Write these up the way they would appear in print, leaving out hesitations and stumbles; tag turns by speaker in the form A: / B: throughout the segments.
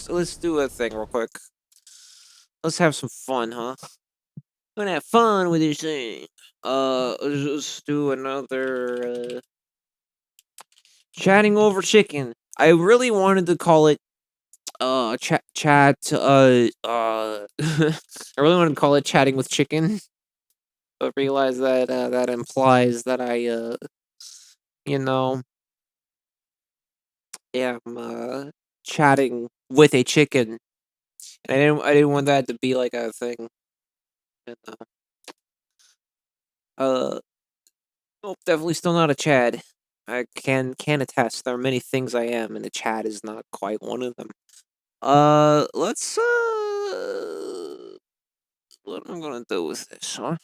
A: let's do a thing real quick. Let's have some fun, huh? We're gonna have fun with this thing. Let's do another chatting over chicken. I really wanted to call it chat I really wanted to call it chatting with chicken, but realized that that implies that you know, am chatting with a chicken. And I didn't want that to be like a thing. You know. Uh Nope, definitely still not a Chad. I can attest there are many things I am, and the Chad is not quite one of them. Let's what am I gonna do with this, huh?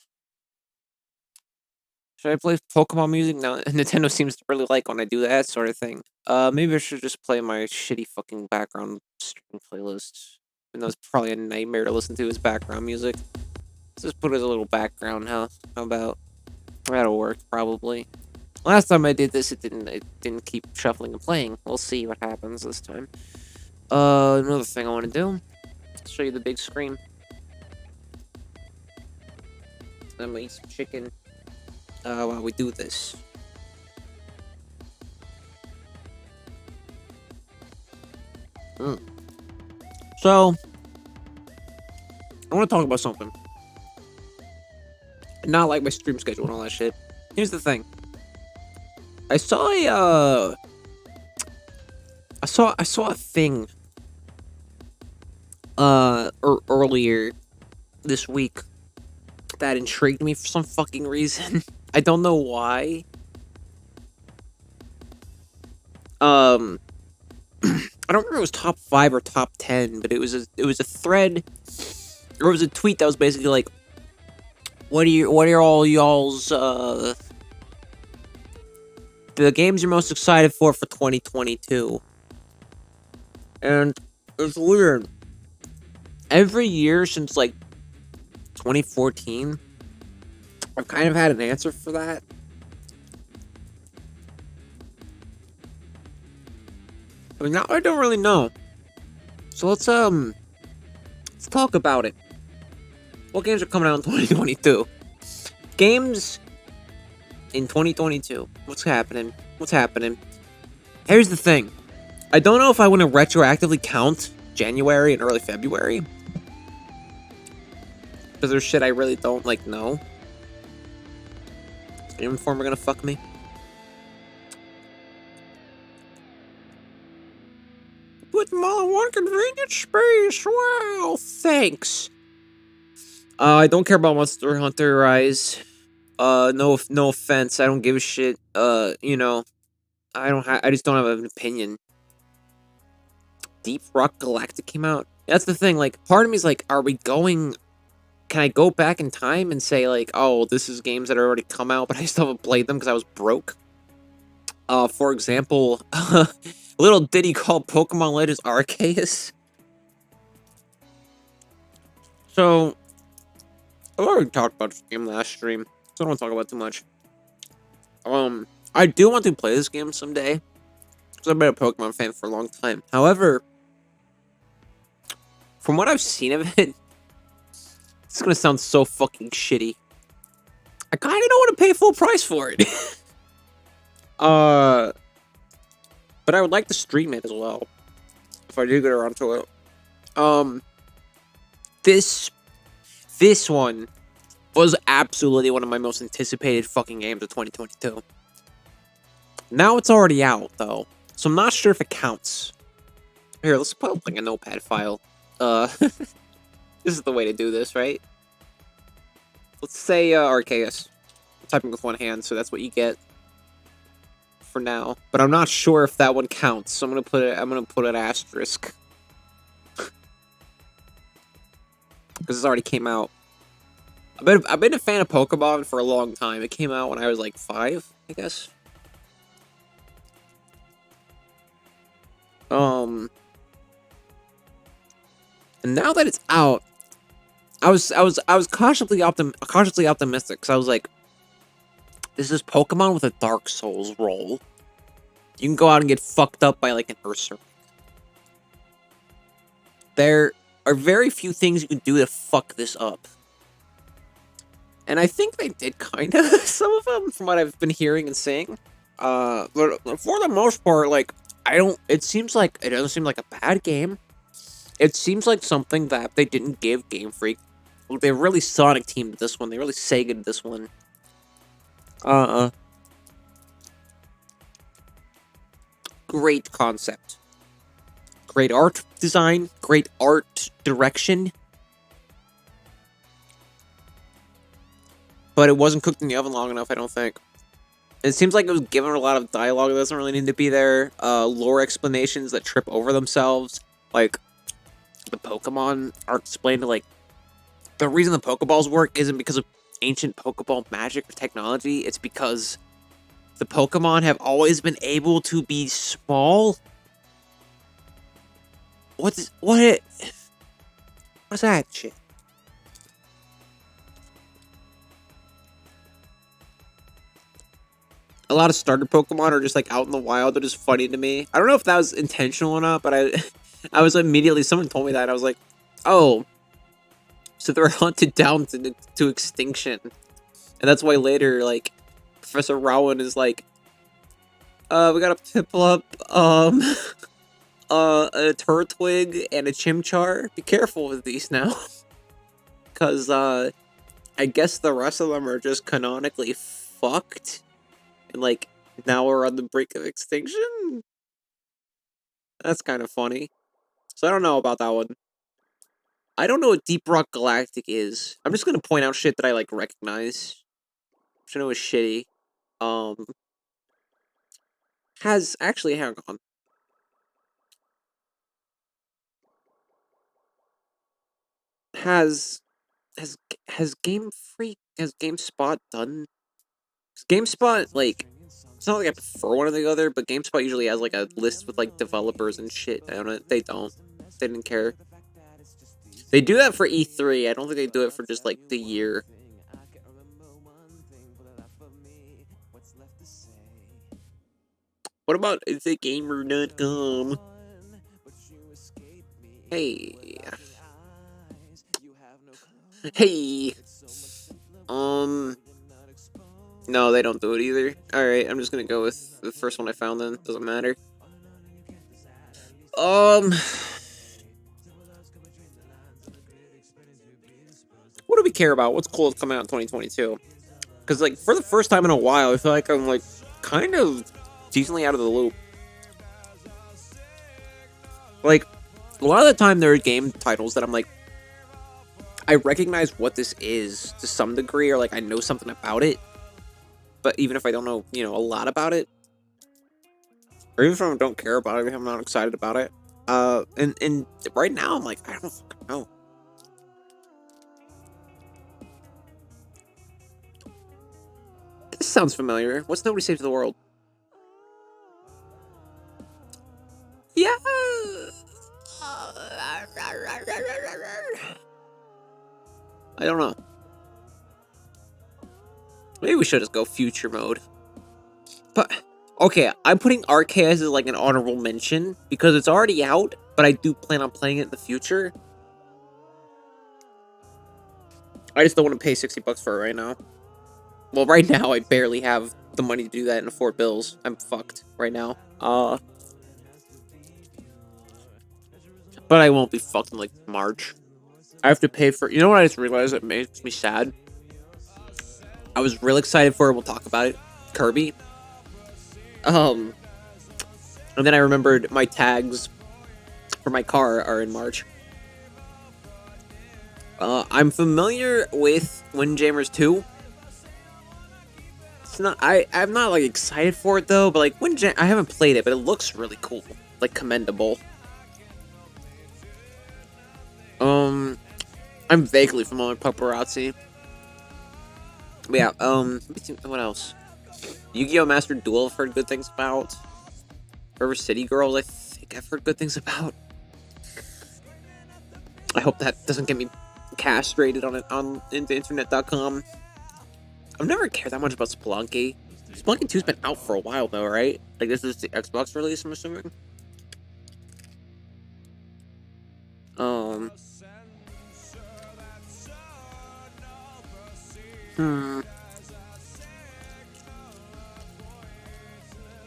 A: Should I play Pokemon music now? Nintendo seems to really like when I do that sort of thing. Maybe I should just play my shitty fucking background stream playlist. Even though it's probably a nightmare to listen to as background music. Let's just put it as a little background, huh? How about that'll work probably. Last time I did this, it didn't keep shuffling and playing. We'll see what happens this time. Another thing I want to do. I'll show you the big screen. I'm gonna eat some chicken. While we do this. So, I want to talk about something. Not like my stream schedule and all that shit. Here's the thing. I saw a thing earlier this week that intrigued me for some fucking reason. I don't know why. I don't remember if it was top 5 or top 10, but it was a thread, or it was a tweet that was basically like, what are all y'all's the games you're most excited for 2022? And it's weird. Every year since like 2014, I've kind of had an answer for that. But now I don't really know. So let's talk about it. What games are coming out in 2022? Games in 2022. What's happening? Here's the thing. I don't know if I want to retroactively count January and early February. Because there's shit I really don't know. Is Game Informer gonna fuck me? Put them all in one convenient space. Wow, thanks. I don't care about Monster Hunter Rise. No offense. I don't give a shit. You know, I just don't have an opinion. Deep Rock Galactic came out. That's the thing. Like, part of me is like, can I go back in time and say like, oh, this is games that are already come out, but I still haven't played them because I was broke? For example, a little ditty called Pokemon Legends Arceus. So, I've already talked about this game last stream, so I don't want to talk about it too much. I do want to play this game someday, because I've been a Pokemon fan for a long time. However, from what I've seen of it, it's gonna sound so fucking shitty. I kind of don't want to pay full price for it. But I would like to stream it as well, if I do get around to it. This one was absolutely one of my most anticipated fucking games of 2022. Now it's already out, though, so I'm not sure if it counts. Here, let's put up like a notepad file. This is the way to do this, right? Let's say Arceus. I'm typing with one hand, so that's what you get for now. But I'm not sure if that one counts, so I'm gonna put an asterisk. Because it's already came out. I've been a fan of Pokemon for a long time. It came out when I was like 5, I guess. And now that it's out, I was cautiously optimistic, because I was like, this is Pokemon with a Dark Souls roll. You can go out and get fucked up by like an Ursa. There are very few things you can do to fuck this up. And I think they did kind of, some of them, from what I've been hearing and seeing. But for the most part, like, it seems like, it doesn't seem like a bad game. It seems like something that they didn't give Game Freak. They really Sonic teamed this one. They really Sega'd this one. Great concept. Great art design. Great art direction. But it wasn't cooked in the oven long enough, I don't think. It seems like it was given a lot of dialogue that doesn't really need to be there. Lore explanations that trip over themselves. Like, the Pokemon are explained to, like, the reason the Pokeballs work isn't because of ancient Pokeball magic or technology. It's because the Pokemon have always been able to be small. What's that shit? A lot of starter Pokemon are just like out in the wild. They're just funny to me. I don't know if that was intentional or not, but I was immediately, someone told me that. I was like, oh, so they're hunted down to extinction. And that's why later, like, Professor Rowan is like, we gotta Piplup, a Turtwig and a Chimchar. Be careful with these now. Because, I guess the rest of them are just canonically fucked. And, like, now we're on the brink of extinction? That's kind of funny. So I don't know about that one. I don't know what Deep Rock Galactic is. I'm just gonna point out shit that I, like, recognize. Which I know is shitty. Actually, hang on. Has GameSpot done... GameSpot, like, it's not like I prefer one or the other, but GameSpot usually has, like, a list with, like, developers and shit. I don't know. They don't. They didn't care. They do that for E3. I don't think they do it for just, like, the year. What about thegamer.com? Hey. Hey. No, they don't do it either. Alright, I'm just gonna go with the first one I found then. Doesn't matter. What do we care about? What's cool coming out in 2022? Because, like, for the first time in a while, I feel like I'm, like, kind of decently out of the loop. Like, a lot of the time there are game titles that I'm like, I recognize what this is to some degree, or, like, I know something about it. But even if I don't know, a lot about it, or even if I don't care about it, if I'm not excited about it, and right now I'm like, I don't fucking know. This sounds familiar. What's Nobody Saves the World? Yeah. I don't know. Maybe we should just go future mode. But, okay, I'm putting Arceus as, like, an honorable mention, because it's already out, but I do plan on playing it in the future. I just don't want to pay 60 bucks for it right now. Well, right now, I barely have the money to do that and afford bills. I'm fucked right now. But I won't be fucked in, like, March. I have to pay for... You know what I just realized that makes me sad? I was real excited for it. We'll talk about it. Kirby. And then I remembered my tags for my car are in March. I'm familiar with Windjammers 2. It's not... I'm not, like, excited for it, though. But, like, I haven't played it, but it looks really cool. Like, commendable. I'm vaguely familiar with Paparazzi. But yeah, let me think, what else? Yu-Gi-Oh! Master Duel I've heard good things about. River City Girls, I think I've heard good things about. I hope that doesn't get me castrated on into internet.com. I've never cared that much about Spelunky. Spelunky 2's been out for a while though, right? Like, this is the Xbox release, I'm assuming? Um. Hmm.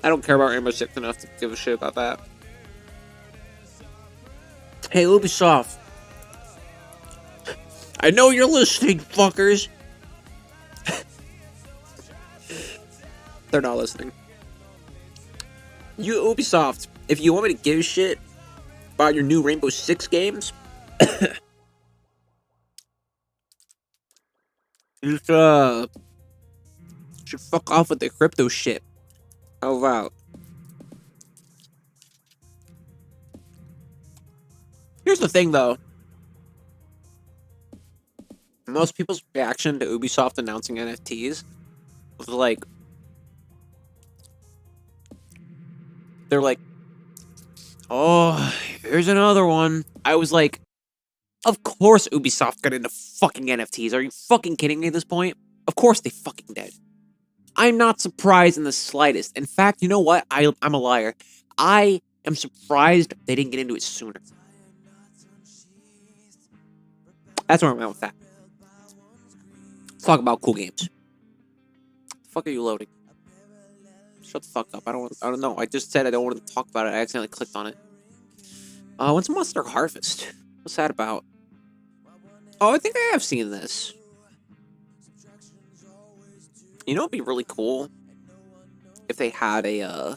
A: I don't care about Rainbow Six enough to give a shit about that. Hey, Ubisoft. I know you're listening, fuckers. They're not listening. You, Ubisoft, if you want me to give a shit about your new Rainbow Six games, you should fuck off with the crypto shit. How about? Here's the thing, though. Most people's reaction to Ubisoft announcing NFTs was like, they're like, oh, here's another one. I was like, of course Ubisoft got into fucking NFTs. Are you fucking kidding me at this point? Of course they fucking did. I'm not surprised in the slightest. In fact, you know what? I'm a liar. I am surprised they didn't get into it sooner. That's where I'm at with that. Let's talk about cool games. The fuck are you loading? Shut the fuck up. I don't know. I just said I don't want to talk about it. I accidentally clicked on it. What's Monster Harvest? What's that about? Oh, I think I have seen this. You know, it'd be really cool if they had a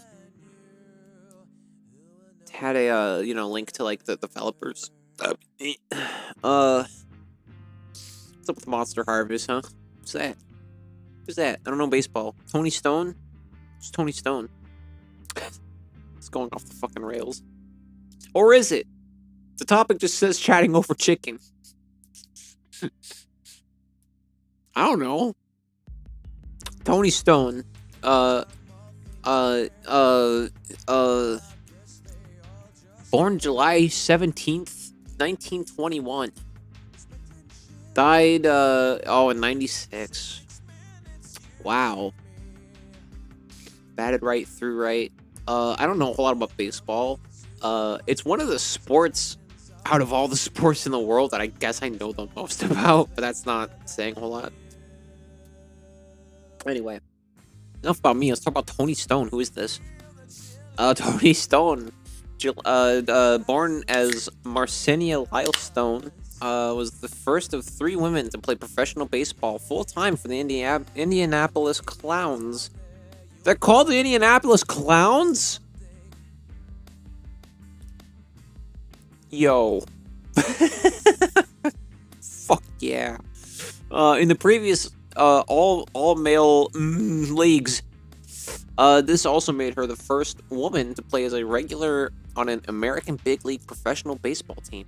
A: link to like the developers. That'd be neat. What's up with Monster Harvest, huh? What's that? Who's that? I don't know baseball. Toni Stone? Who's Toni Stone? It's going off the fucking rails. Or is it? The topic just says chatting over chicken. I don't know. Toni Stone. Born July 17th, 1921. Died, in 96. Wow. Batted right through right. I don't know a whole lot about baseball. It's one of the sports out of all the sports in the world that I guess I know the most about, but that's not saying a whole lot. Anyway, enough about me. Let's talk about Toni Stone. Who is this? Toni Stone, born as Marcenia Lyle Stone, was the first of 3 women to play professional baseball full-time for the Indianapolis Clowns. They're called the Indianapolis Clowns? Yo. Fuck yeah. In the previous all male leagues, this also made her the first woman to play as a regular on an American Big League professional baseball team.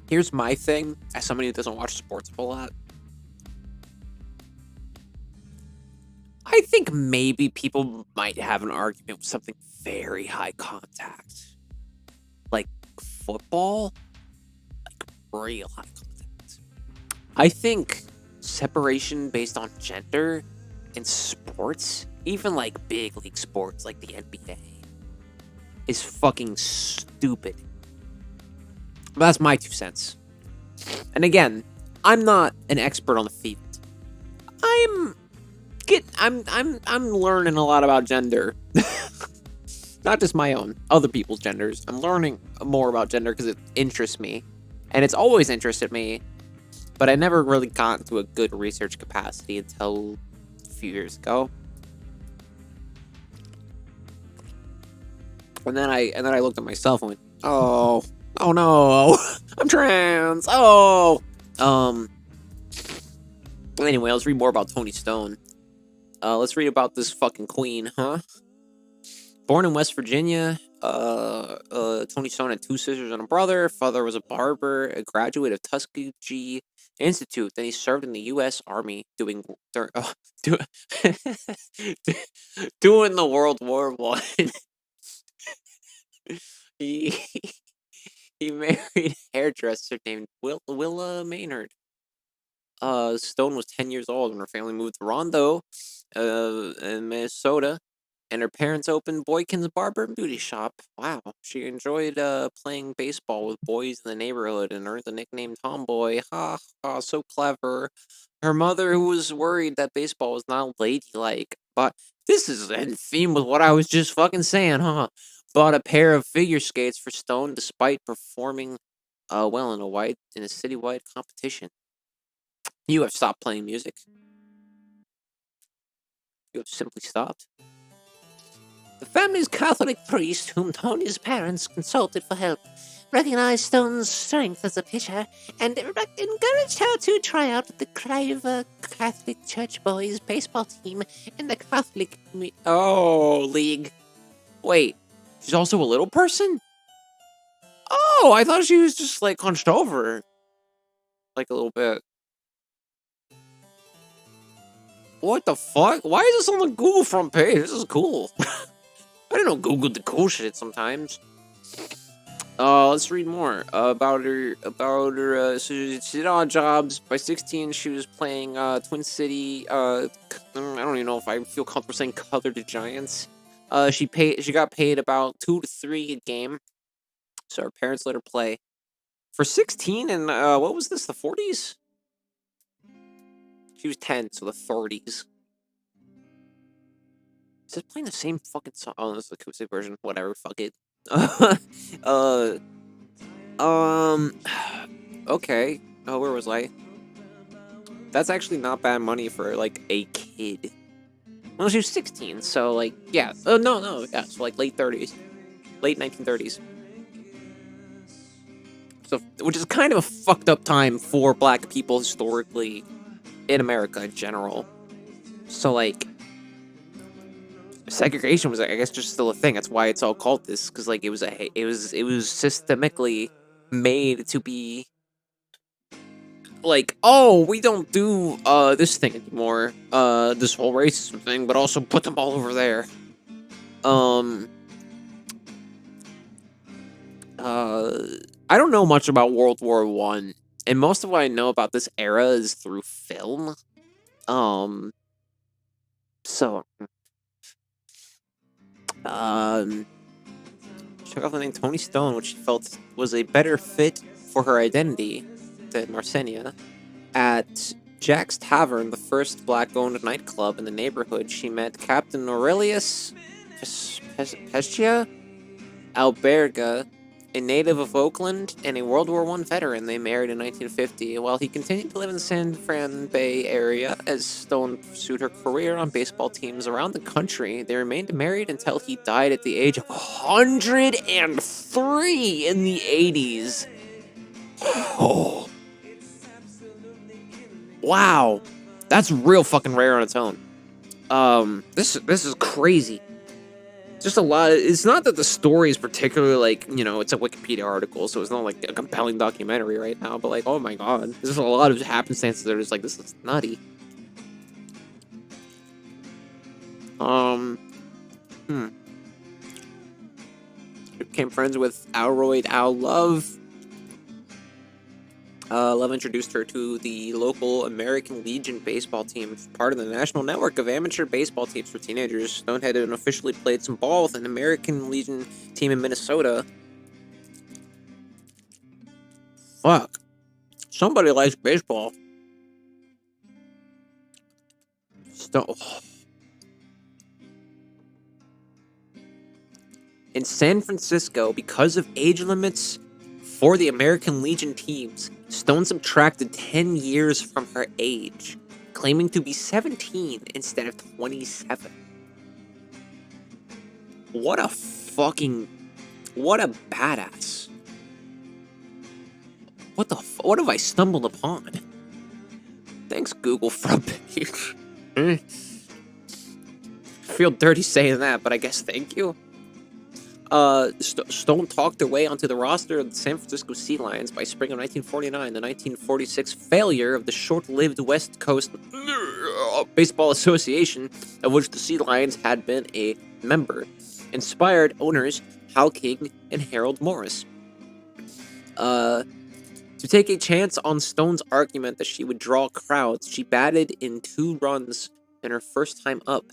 A: Here's my thing, as somebody who doesn't watch sports a whole lot. I think maybe people might have an argument with something very high contact. Like football? Like real high contact. I think separation based on gender in sports, even like big league sports like the NBA, is fucking stupid. But that's my 2 cents. And again, I'm not an expert on the field. I'm learning a lot about gender. Not just my own, other people's genders. I'm learning more about gender because it interests me. And it's always interested me. But I never really got into a good research capacity until a few years ago. And then I looked at myself and went, oh no, I'm trans. Oh. Anyway, let's read more about Toni Stone. Let's read about this fucking queen, huh? Born in West Virginia, Toni Stone had 2 sisters and a brother. Father was a barber, a graduate of Tuskegee Institute. Then he served in the U.S. Army doing the World War I. he he married a hairdresser named Willa Maynard. Stone was 10 years old when her family moved to Rondo, in Minnesota. and her parents opened Boykin's Barber and Beauty Shop. Wow, she enjoyed playing baseball with boys in the neighborhood and earned the nickname Tomboy. Ha ha, so clever. Her mother, who was worried that baseball was not ladylike, but this is in theme with what I was just fucking saying, huh? Bought a pair of figure skates for Stone despite performing well in a citywide competition. You have stopped playing music. You have simply stopped. The family's Catholic priest, whom Tony's parents consulted for help, recognized Stone's strength as a pitcher and encouraged her to try out with the Clive Catholic Church Boys baseball team in the Catholic League. Wait, she's also a little person? Oh, I thought she was just like hunched over, like a little bit. What the fuck? Why is this on the Google front page? This is cool. I didn't know Google did cool shit sometimes. Let's read more about her. So she did odd jobs. By 16, she was playing Twin City. I don't even know if I feel comfortable saying Color to Giants. She got paid about 2 to 3 a game. So her parents let her play for 16. And what was this? The 40s? She was 10, so the 30s. Is it playing the same fucking song? Oh, this is the acoustic version. Whatever, fuck it. Okay. Oh, where was I? That's actually not bad money for, like, a kid. Well, she was 16, so, like, yeah. Oh, no, yeah, so, like, late 30s. Late 1930s. So, which is kind of a fucked up time for black people historically in America in general. So, like, segregation was, I guess, just still a thing. That's why it's all called this, because like it was systemically made to be like, oh, we don't do this thing anymore, this whole racism thing, but also put them all over there. I don't know much about World War I, and most of what I know about this era is through film. So. She took off the name Toni Stone, which she felt was a better fit for her identity than Marcenia. At Jack's Tavern, the first black-owned nightclub in the neighborhood, she met Captain Aurelius Pescia Alberga, a native of Oakland and a World War I veteran. They married in 1950. While he continued to live in the San Fran Bay area, as Stone pursued her career on baseball teams around the country, they remained married until he died at the age of 103 in the 80s. Oh. Wow. That's real fucking rare on its own. This is crazy. Just a lot. It's not that the story is particularly like, you know, it's a Wikipedia article, so it's not like a compelling documentary right now, but like, oh my god, there's a lot of happenstances that are just like, this is nutty. She became friends with Alroyd Al Love. Love introduced her to the local American Legion baseball team, part of the national network of amateur baseball teams for teenagers. Stone had unofficially played some ball with an American Legion team in Minnesota. Fuck. Somebody likes baseball. Stone. In San Francisco, because of age limits for the American Legion teams, Stone subtracted 10 years from her age, claiming to be 17 instead of 27. What a badass. What have I stumbled upon? Thanks, Google front page. Feel dirty saying that, but I guess thank you. Stone talked her way onto the roster of the San Francisco Sea Lions by spring of 1949, the 1946 failure of the short-lived West Coast Baseball Association, of which the Sea Lions had been a member, inspired owners Hal King and Harold Morris to take a chance on Stone's argument that she would draw crowds. She batted in 2 runs in her first time up.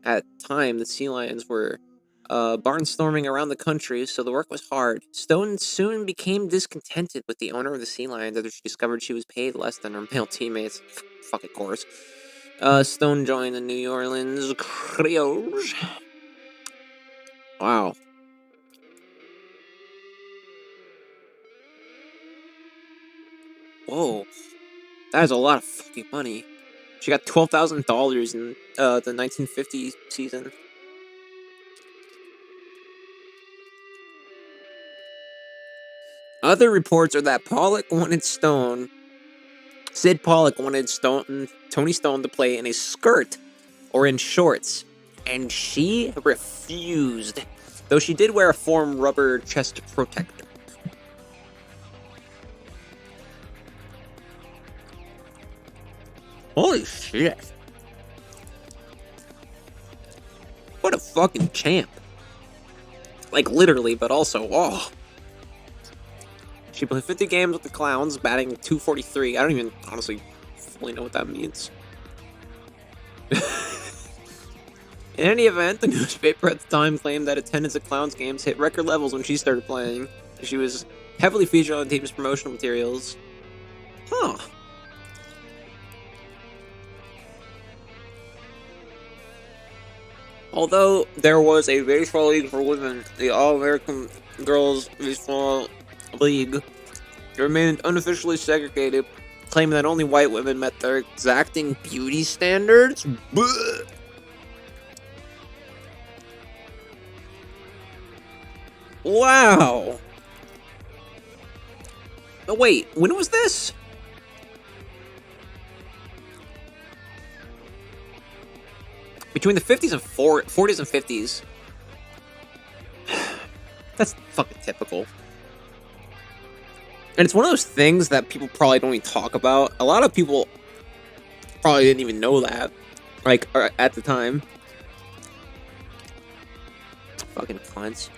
A: At the time, the sea lions were barnstorming around the country, so the work was hard. Stone soon became discontented with the owner of the sea lions after she discovered she was paid less than her male teammates. Fucking course. Stone joined the New Orleans Creoles. Wow. Whoa. That is a lot of fucking money. She got $12,000 in the 1950 season. Other reports are that Sid Pollock wanted Toni Stone to play in a skirt or in shorts, and she refused, though she did wear a foam rubber chest protector. Holy shit. What a fucking champ. Like, literally, but also, oh. She played 50 games with the Clowns, batting .243. I don't even honestly fully know what that means. In any event, the newspaper at the time claimed that attendance at Clowns games hit record levels when she started playing. She was heavily featured on the team's promotional materials. Huh. Although there was a baseball league for women, the All-American Girls Baseball League remained unofficially segregated, claiming that only white women met their exacting beauty standards. Blech. Wow. Oh, wait, when was this? Between the 50s and 40s and 50s. That's fucking typical. And it's one of those things that people probably don't even talk about. A lot of people probably didn't even know that, like, at the time. Fucking cunts.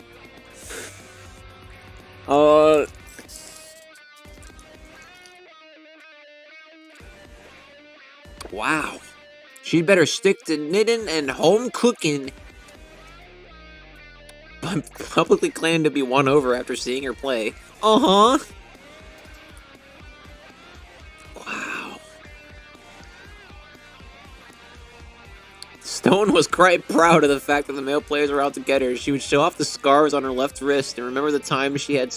A: Wow. She'd better stick to knitting and home cooking. Publicly claimed to be won over after seeing her play. Uh-huh. Wow. Stone was quite proud of the fact that the male players were out to get her. She would show off the scars on her left wrist and remember the time she had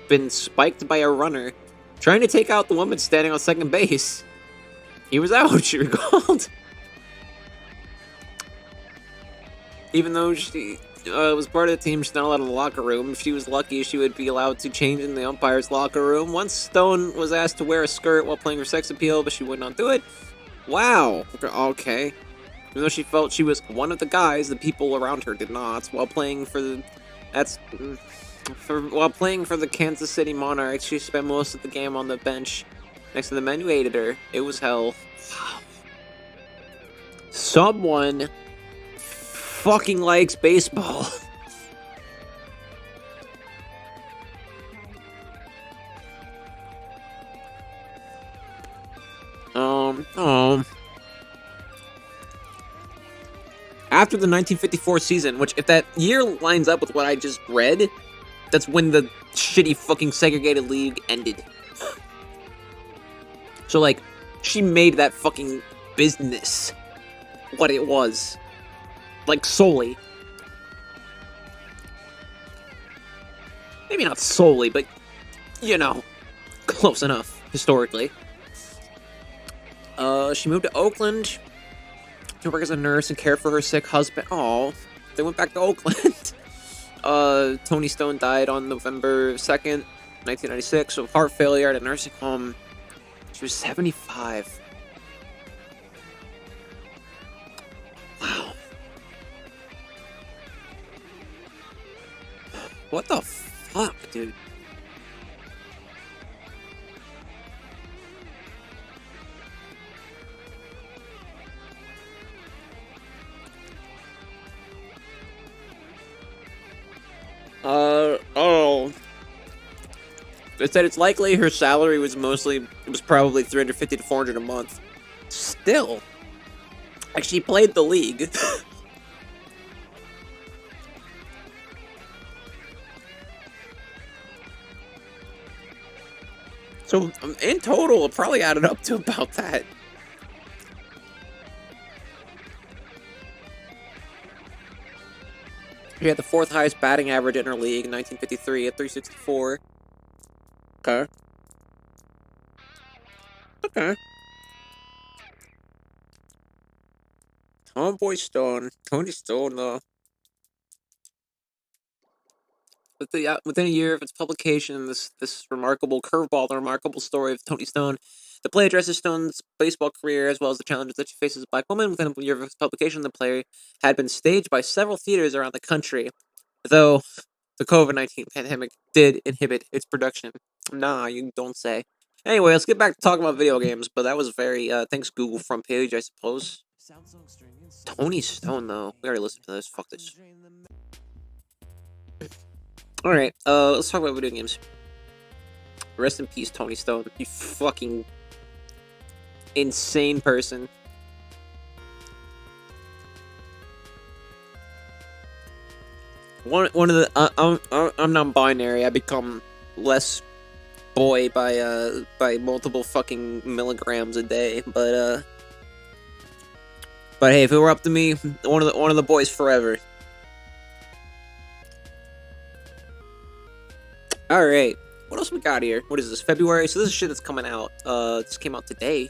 A: been spiked by a runner trying to take out the woman standing on second base. He was out, she recalled. Even though she was part of the team, she's not allowed in the locker room. If she was lucky, she would be allowed to change in the umpire's locker room. Once Stone was asked to wear a skirt while playing for sex appeal, but she would not do it. Wow. Okay. Even though she felt she was one of the guys, the people around her did not. While playing for the Kansas City Monarchs, she spent most of the game on the bench next to the men who hated her. It was hell. Wow. Someone fucking likes baseball. After the 1954 season, which if that year lines up with what I just read, that's when the shitty fucking segregated league ended. So like, she made that fucking business what it was. Like, solely. Maybe not solely, but, you know, close enough, historically. She moved to Oakland to work as a nurse and care for her sick husband. Oh, they went back to Oakland. Toni Stone died on November 2nd, 1996, of heart failure at a nursing home. She was 75. Wow. What the fuck, dude? Oh. It said it's likely her salary was probably $350 to $400 a month. Still. Like, she played the league. So, in total, it probably added up to about that. He had the 4th highest batting average in our league in 1953 at 364. Okay. Okay. Toni Stone, though. Within a year of its publication, this remarkable curveball, the remarkable story of Toni Stone, the play addresses Stone's baseball career as well as the challenges that she faces as a black woman. Within a year of its publication, the play had been staged by several theaters around the country, though the COVID-19 pandemic did inhibit its production. Nah, you don't say. Anyway, let's get back to talking about video games, but that was very, thanks Google front page, I suppose. Toni Stone, though. We already listened to this. Fuck this. Alright, let's talk about video games. Rest in peace, Toni Stone. You fucking insane person. One of the I'm non-binary. I become less boy by multiple fucking milligrams a day. But hey, if it were up to me, one of the boys forever. All right, what else we got here? What is this? February. So this is shit that's coming out. This came out today.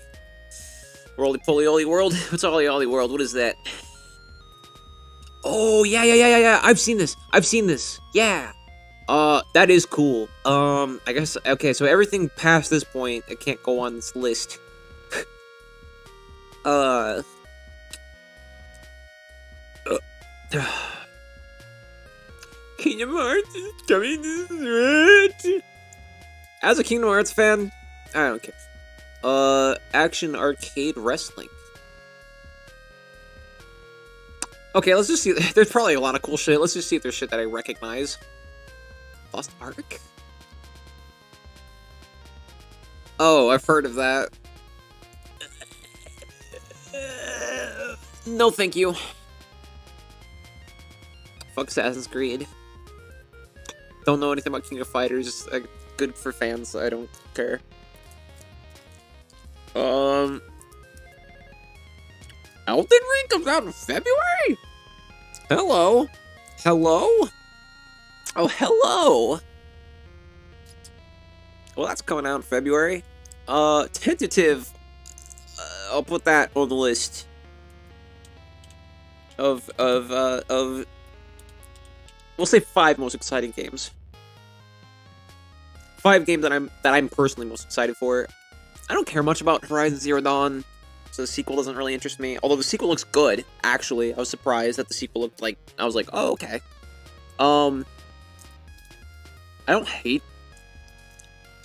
A: Roly Poly Oly World. What's Olly Olly World? What is that? Oh yeah. I've seen this. Yeah. That is cool. I guess okay. So everything past this point, it can't go on this list. Kingdom Hearts is coming to Switch. As a Kingdom Hearts fan, I don't care. Action arcade wrestling. Okay, let's just see. There's probably a lot of cool shit. Let's just see if there's shit that I recognize. Lost Ark? Oh, I've heard of that. No, thank you. Fuck Assassin's Creed. Don't know anything about King of Fighters. Good for fans. I don't care. Elden Ring comes out in February? Hello? Oh, hello! Well, that's coming out in February. Tentative. I'll put that on the list. Of we'll say 5 most exciting games. 5 games that I'm personally most excited for. I don't care much about Horizon Zero Dawn, so the sequel doesn't really interest me. Although the sequel looks good, actually. I was surprised that the sequel looked like... I was like, oh, okay. I don't hate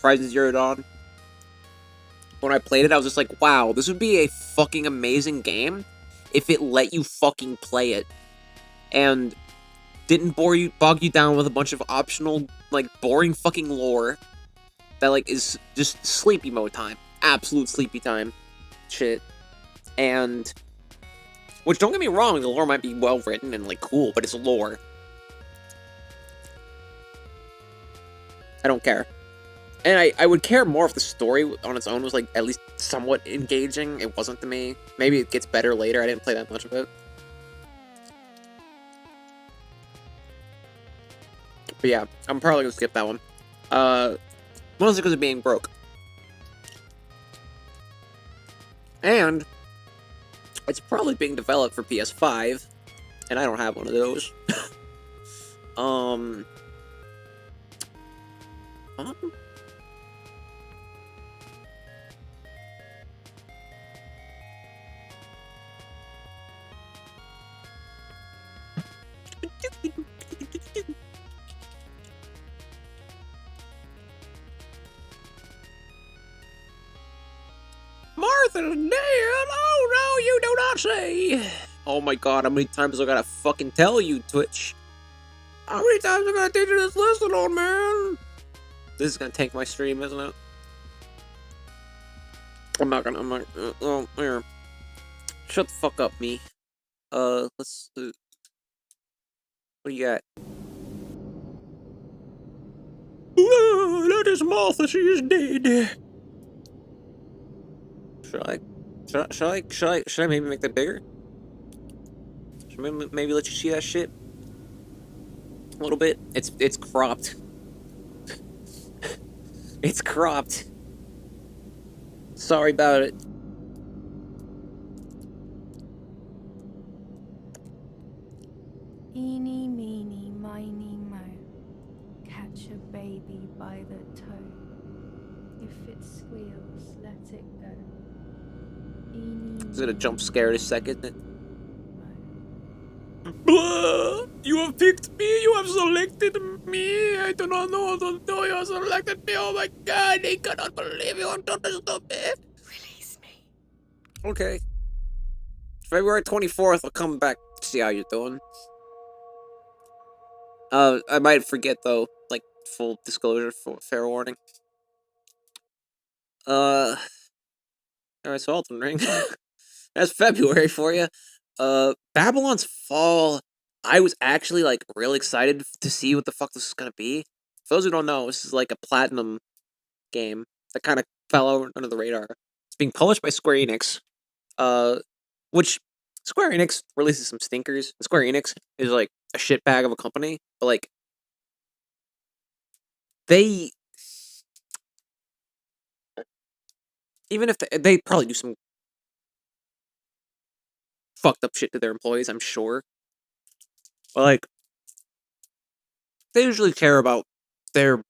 A: Horizon Zero Dawn. When I played it, I was just like, wow, this would be a fucking amazing game if it let you fucking play it. And didn't bog you down with a bunch of optional, like, boring fucking lore that, like, is just sleepy mode time. Absolute sleepy time shit. And, which, don't get me wrong, the lore might be well written and, like, cool, but it's lore. I don't care. And I would care more if the story on its own was, like, at least somewhat engaging. It wasn't to me. Maybe it gets better later. I didn't play that much of it. But yeah, I'm probably gonna skip that one. Mostly because of being broke. And it's probably being developed for PS5, and I don't have one of those. Martha's dead! Oh no, you do not say! Oh my god, how many times I gotta fucking tell you, Twitch? How many times I gotta teach you this lesson on, man? This is gonna tank my stream, isn't it? I'm not, oh, here. Shut the fuck up, me. Let's, what do you got? That is Martha, she is dead. Should I maybe make that bigger? Should I maybe let you see that shit a little bit? It's cropped. It's cropped. Sorry about it.
B: Eeny, meeny, miny, mo. Catch a baby by the toe. If it squeals, let it go. Eeny,
A: Is it a jump scare in a second?
B: mo.
A: You have picked me. You have selected me. I do not know what to do. You have selected me. Oh my god, they cannot believe you have done this to me.
B: Release me.
A: Okay. February 24th, I'll come back to see how you're doing. I might forget though. Like, full disclosure, fair warning. Alright, so Elden Ring. That's February for you. Babylon's Fall. I was actually, like, really excited to see what the fuck this is gonna be. For those who don't know, this is, like, a platinum game that kind of fell under the radar. It's being published by Square Enix. Which, Square Enix releases some stinkers. Square Enix is, like, a shitbag of a company. But, like, they... Even if they probably do some fucked up shit to their employees, I'm sure. But, like, they usually care about their,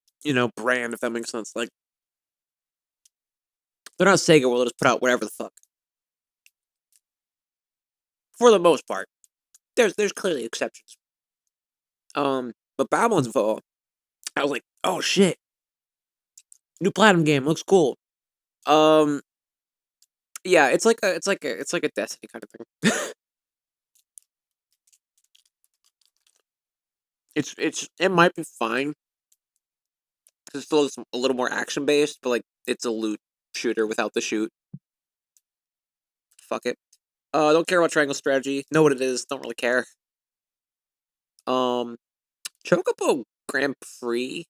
A: brand, if that makes sense. Like, they're not Sega where they'll just put out whatever the fuck. For the most part. There's clearly exceptions. But Babylon's Fall, I was like, oh shit. New Platinum game, looks cool. Yeah, it's like a Destiny kind of thing. It might be fine. It's still a little more action based, but like it's a loot shooter without the shoot. Fuck it. Don't care about triangle strategy. Know what it is. Don't really care. Chocobo Grand Prix.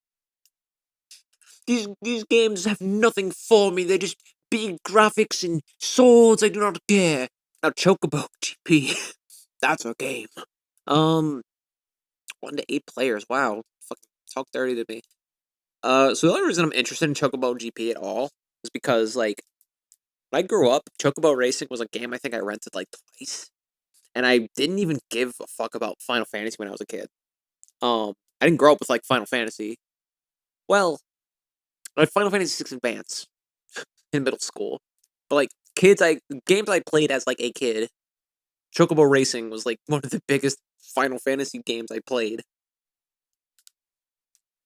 A: These games have nothing for me. They're just big graphics and swords. I do not care. Now Chocobo GP. That's a game. 1 to 8 players. Wow. Fucking talk dirty to me. So the only reason I'm interested in Chocobo GP at all is because, like, when I grew up, Chocobo Racing was a game I think I rented, like, twice. And I didn't even give a fuck about Final Fantasy when I was a kid. I didn't grow up with, like, Final Fantasy. Well, like, Final Fantasy VI Advance in middle school. But, like, games I played as, like, a kid, Chocobo Racing was, like, one of the biggest Final Fantasy games I played.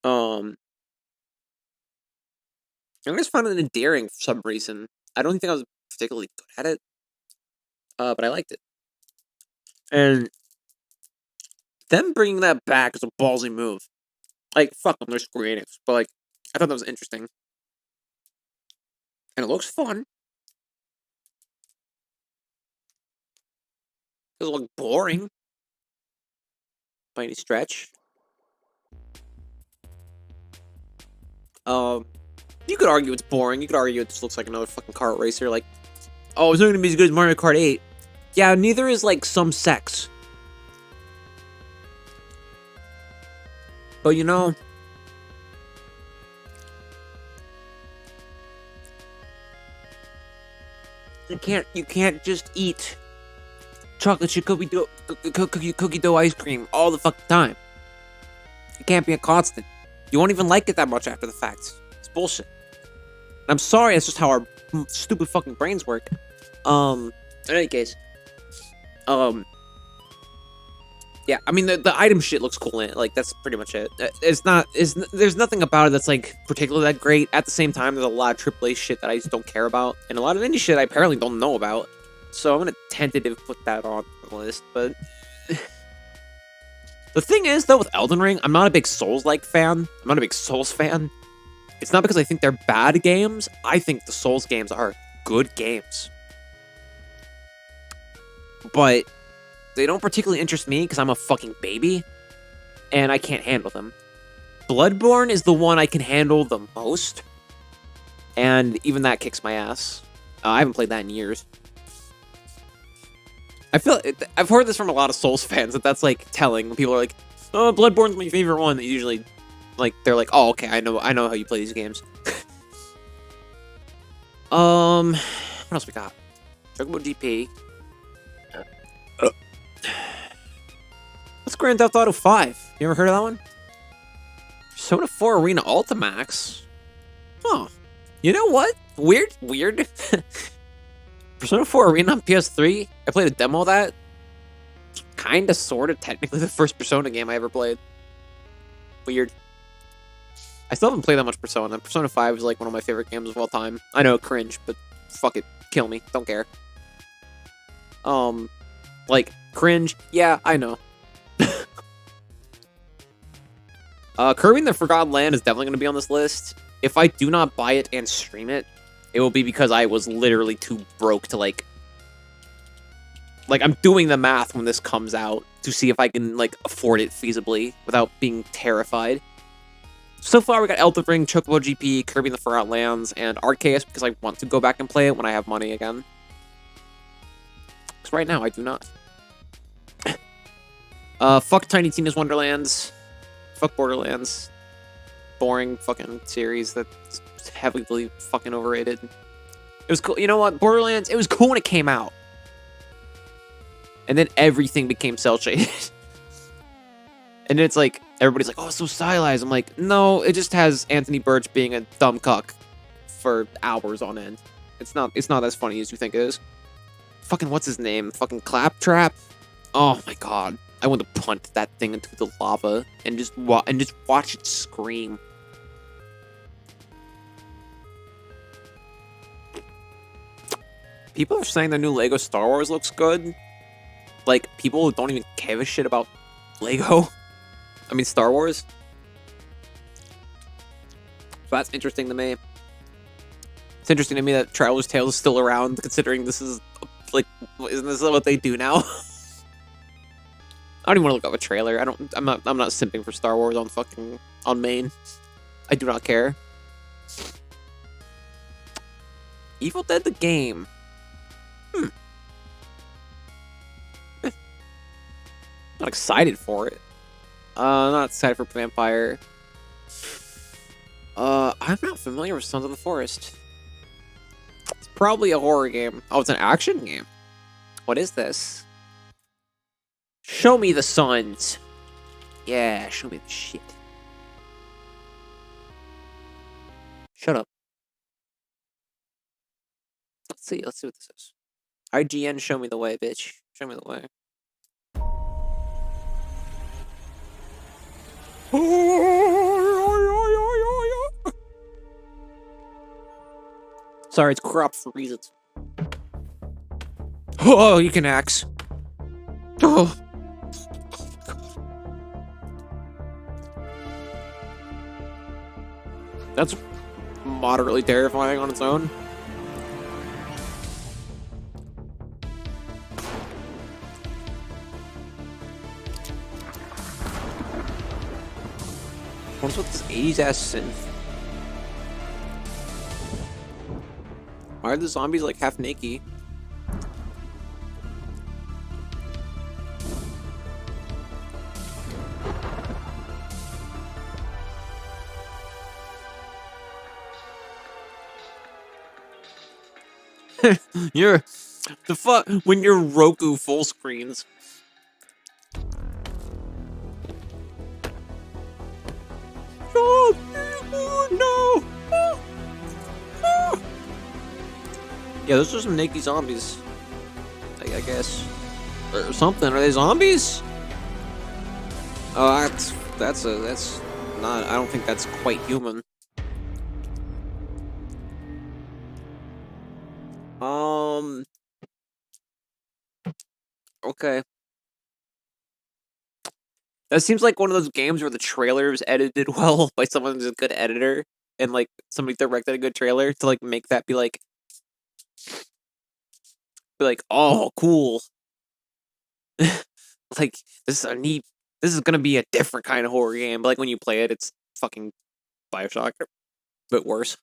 A: I just found it endearing for some reason. I don't think I was particularly good at it. But I liked it. And them bringing that back is a ballsy move. Like, fuck them, they're Square Enix. But, like, I thought that was interesting. And it looks fun. It doesn't look boring. By any stretch. You could argue it's boring. You could argue it just looks like another fucking kart racer. Like, oh, it's not gonna be as good as Mario Kart 8. Yeah, neither is, like, some sex. But, you know... You can't just eat chocolate chip cookie dough ice cream all the fucking time. It can't be a constant. You won't even like it that much after the fact. It's bullshit. And I'm sorry, that's just how our stupid fucking brains work. In any case, yeah, I mean, the item shit looks cool in it. Like, that's pretty much it. There's nothing about it that's, like, particularly that great. At the same time, there's a lot of AAA shit that I just don't care about. And a lot of indie shit I apparently don't know about. So I'm gonna tentative put that on the list, but... The thing is, though, with Elden Ring, I'm not a big Souls-like fan. I'm not a big Souls fan. It's not because I think they're bad games. I think the Souls games are good games. But they don't particularly interest me because I'm a fucking baby. And I can't handle them. Bloodborne is the one I can handle the most. And even that kicks my ass. I haven't played that in years. I've heard this from a lot of Souls fans that's like telling. People are like, "Oh, Bloodborne's my favorite one." They usually, like, they're like, "Oh, okay, I know how you play these games." What else we got? Chocobo GP. What's Grand Theft Auto 5? You ever heard of that one? Persona 4 Arena Ultimax. Huh. You know what? Weird. Persona 4 Arena on PS3. I played a demo of that. Kinda, sorta, technically the first Persona game I ever played. Weird. I still haven't played that much Persona. Persona 5 is like one of my favorite games of all time. I know, cringe, but fuck it. Kill me. Don't care. Like, cringe. Yeah, I know. Kirby and the Forgotten Land is definitely going to be on this list. If I do not buy it and stream it, it will be because I was literally too broke to, like, I'm doing the math when this comes out to see if I can, like, afford it feasibly without being terrified. So far, we got Elden Ring, Chocobo GP, Kirby and the Forgotten Lands, and Arceus because I want to go back and play it when I have money again. Because right now, I do not. Fuck Tiny Tina's Wonderlands. Fuck Borderlands. Boring fucking series that's heavily fucking overrated. It was cool. You know what? Borderlands, it was cool when it came out. And then everything became cel-shaded. And then it's like, everybody's like, oh, it's so stylized. I'm like, no, it just has Anthony Birch being a dumb cuck for hours on end. It's not as funny as you think it is. Fucking, what's his name? Fucking Claptrap? Oh my god. I want to punt that thing into the lava and just watch it scream. People are saying the new Lego Star Wars looks good. Like, people who don't even give a shit about Lego. I mean, Star Wars. So that's interesting to me. It's interesting to me that Traveler's Tales is still around, considering this is, like, isn't this what they do now? I don't even want to look up a trailer. I'm not simping for Star Wars on main. I do not care. Evil Dead the game. Not excited for it. Not excited for Vampire. I'm not familiar with Sons of the Forest. It's probably a horror game. Oh, it's an action game. What is this? Show me the suns. Yeah, show me the shit. Shut up. Let's see what this is. IGN, show me the way, bitch. Show me the way. Sorry, it's cropped for reasons. Oh, you can axe. Oh. That's moderately terrifying on its own. What's with this 80s ass synth? Why are the zombies like half naked? You're the fuck when you're Roku full screens. Oh, no! Yeah, those are some naked zombies. I guess. Or something. Are they zombies? Oh, that's not. I don't think that's quite human. Okay. That seems like one of those games where the trailer is edited well by someone who's a good editor, and like somebody directed a good trailer to like make that be like, oh, cool. Like this is gonna be a different kind of horror game, but like when you play it, it's fucking Bioshock, but worse.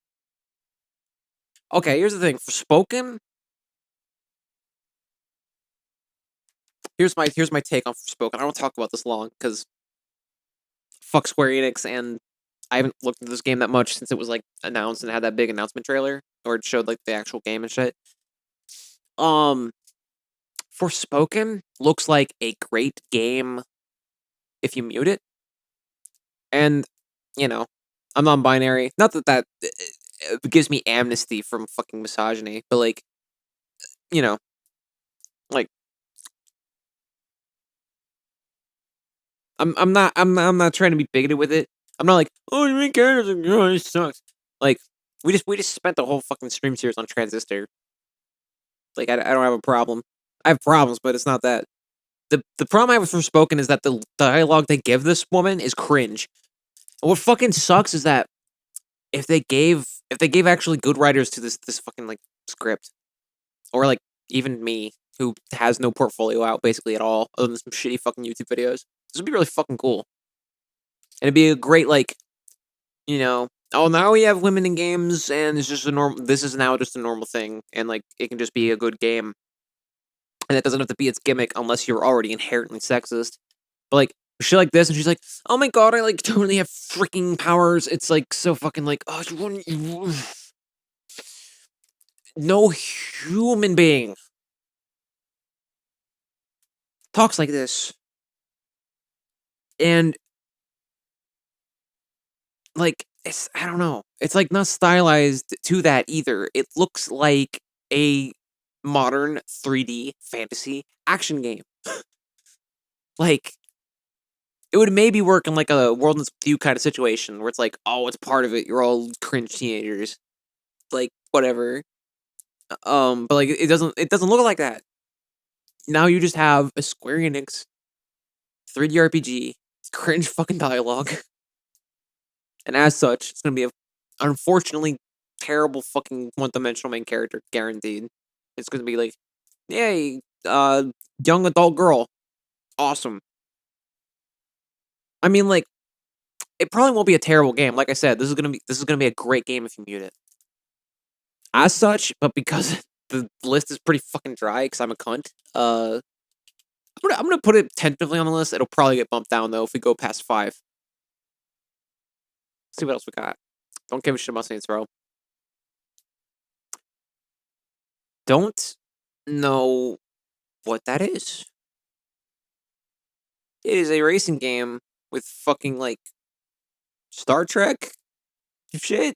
A: Okay, here's the thing. For Spoken, here's my take on Forspoken. I don't talk about this long because fuck Square Enix, and I haven't looked at this game that much since it was like announced and had that big announcement trailer, or it showed like the actual game and shit. Um, Forspoken looks like a great game if you mute it, and you know, I'm non-binary. Not that gives me amnesty from fucking misogyny, but like, you know, like I'm not trying to be bigoted with it. I'm not like, oh, you main character's a girl, it sucks. Like, we just spent the whole fucking stream series on Transistor. Like, I don't have a problem. I have problems, but it's not that. The problem I have with Forspoken is that the dialogue they give this woman is cringe. And what fucking sucks is that if they gave actually good writers to this fucking like script, or like even me who has no portfolio out basically at all other than some shitty fucking YouTube videos, this would be really fucking cool. And it'd be a great like, oh, now we have women in games and it's just a normal, this is now just a normal thing, and like it can just be a good game, and it doesn't have to be its gimmick unless you're already inherently sexist. But like shit like this, and she's like, oh my god, I like totally have freaking powers. It's like so fucking like, oh, no human being talks like this. And like, it's, I don't know. It's like not stylized to that either. It looks like a modern 3D fantasy action game. Like, it would maybe work in like a World Ends With You kind of situation where it's like, oh, it's part of it. You're all cringe teenagers. Like, whatever. But like it doesn't look like that. Now you just have a Square Enix 3D RPG, cringe fucking dialogue. And as such, it's gonna be a unfortunately terrible fucking one-dimensional main character, guaranteed. It's gonna be like, yay, young adult girl, awesome. I mean, like, it probably won't be a terrible game. Like I said, this is gonna be a great game if you mute it. As such, but because the list is pretty fucking dry, because I'm a cunt. I'm gonna put it tentatively on the list. It'll probably get bumped down though if we go past 5. Let's see what else we got. Don't give a shit about Saints Row. Don't know what that is. It is a racing game with fucking like Star Trek shit.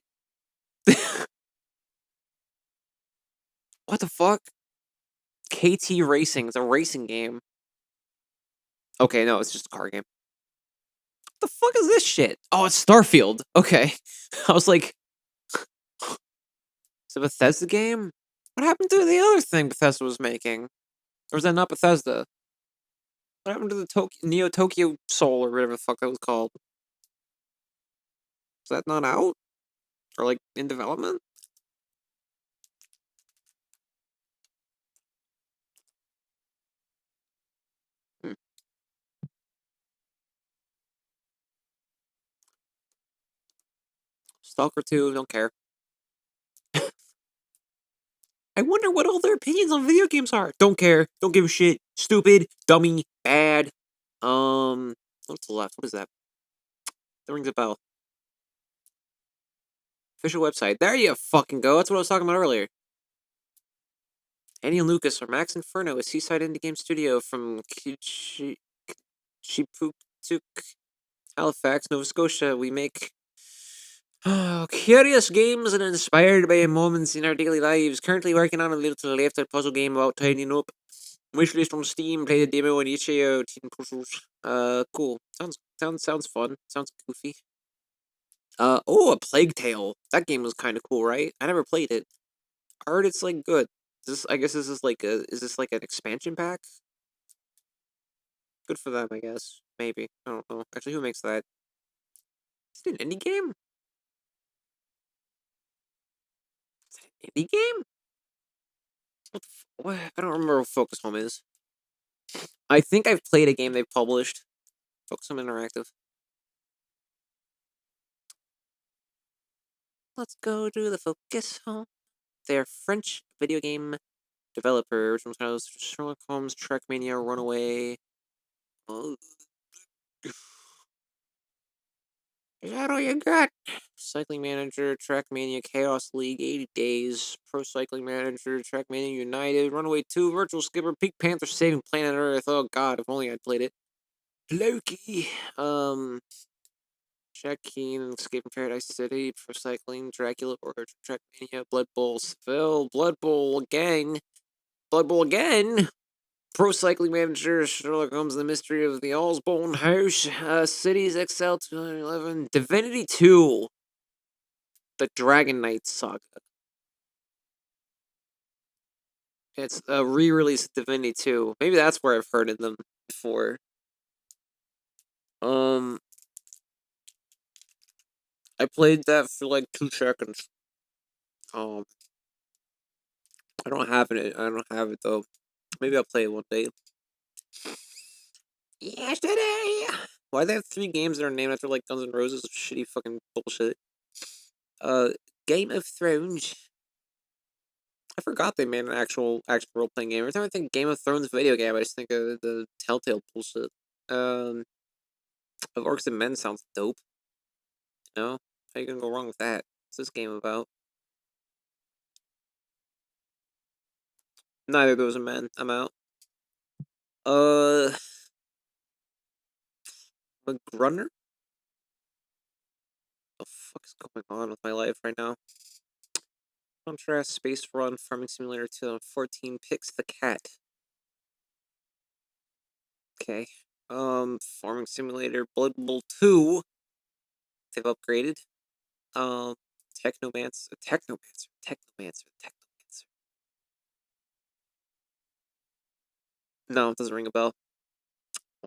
A: What the fuck? KT Racing is a racing game. Okay, no, it's just a car game. What the fuck is this shit? Oh, it's Starfield. Okay. I was like, it's a Bethesda game? What happened to the other thing Bethesda was making? Or is that not Bethesda? What happened to the Neo Tokyo Soul or whatever the fuck that was called? Is that not out? Or like in development? Hmm. Stalker 2, don't care. I wonder what all their opinions on video games are. Don't care. Don't give a shit. Stupid. Dummy. Bad. What's the left? What is that? That rings a bell. Official website. There you fucking go. That's what I was talking about earlier. Annie and Lucas are Max Inferno, a seaside indie game studio from Chipuktuk, Halifax, Nova Scotia. We make curious games and inspired by moments in our daily lives. Currently working on a little left puzzle game about tidying up. Wishlist on Steam. Play the demo on itch.io. Teen puzzles. Cool. Sounds fun. Sounds goofy. Oh, a Plague Tale. That game was kind of cool, right? I never played it. I heard it's like good. I guess this is like is this like an expansion pack? Good for them, I guess. Maybe. I don't know. Actually, who makes that? Is it an indie game? Is it an indie game? What? I don't remember what Focus Home is. I think I've played a game they've published. Focus Home Interactive. Let's go to the Focus Home. They're French video game developer. Which one's Sherlock Holmes, Trackmania, Runaway. Oh. Is that all you got? Cycling Manager, Trackmania, Chaos League, 80 Days, Pro Cycling Manager, Trackmania United, Runaway 2, Virtual Skipper, Pink Panther, Saving Planet Earth. Oh god, if only I'd played it. Loki, Jack Keen, Escape from Paradise City, Pro Cycling, Dracula, Order, Trackmania, Blood Bowl, Seville, Blood Bowl Gang, Blood Bowl again. Pro Cycling Manager, Sherlock Holmes, The Mystery of the Allsbone House, Cities XL 211, Divinity 2, The Dragon Knight Saga. It's a re-release of Divinity 2. Maybe that's where I've heard of them before. I played that for like 2 seconds. I don't have it. I don't have it though. Maybe I'll play it one day. Yesterday. Why they have 3 games that are named after like Guns N' Roses? Shitty fucking bullshit. Game of Thrones. I forgot they made an actual role playing game. Every time I think Game of Thrones video game, I just think of the Telltale bullshit. Of Orcs and Men sounds dope. You know? How you gonna go wrong with that? What's this game about? Neither of those are men. I'm out. McGrunner? What the fuck is going on with my life right now? Contrast, Space Run, Farming Simulator 2014, Pix the Cat. Okay. Farming Simulator, Blood Bowl 2. They've upgraded. Technomancer. No, it doesn't ring a bell.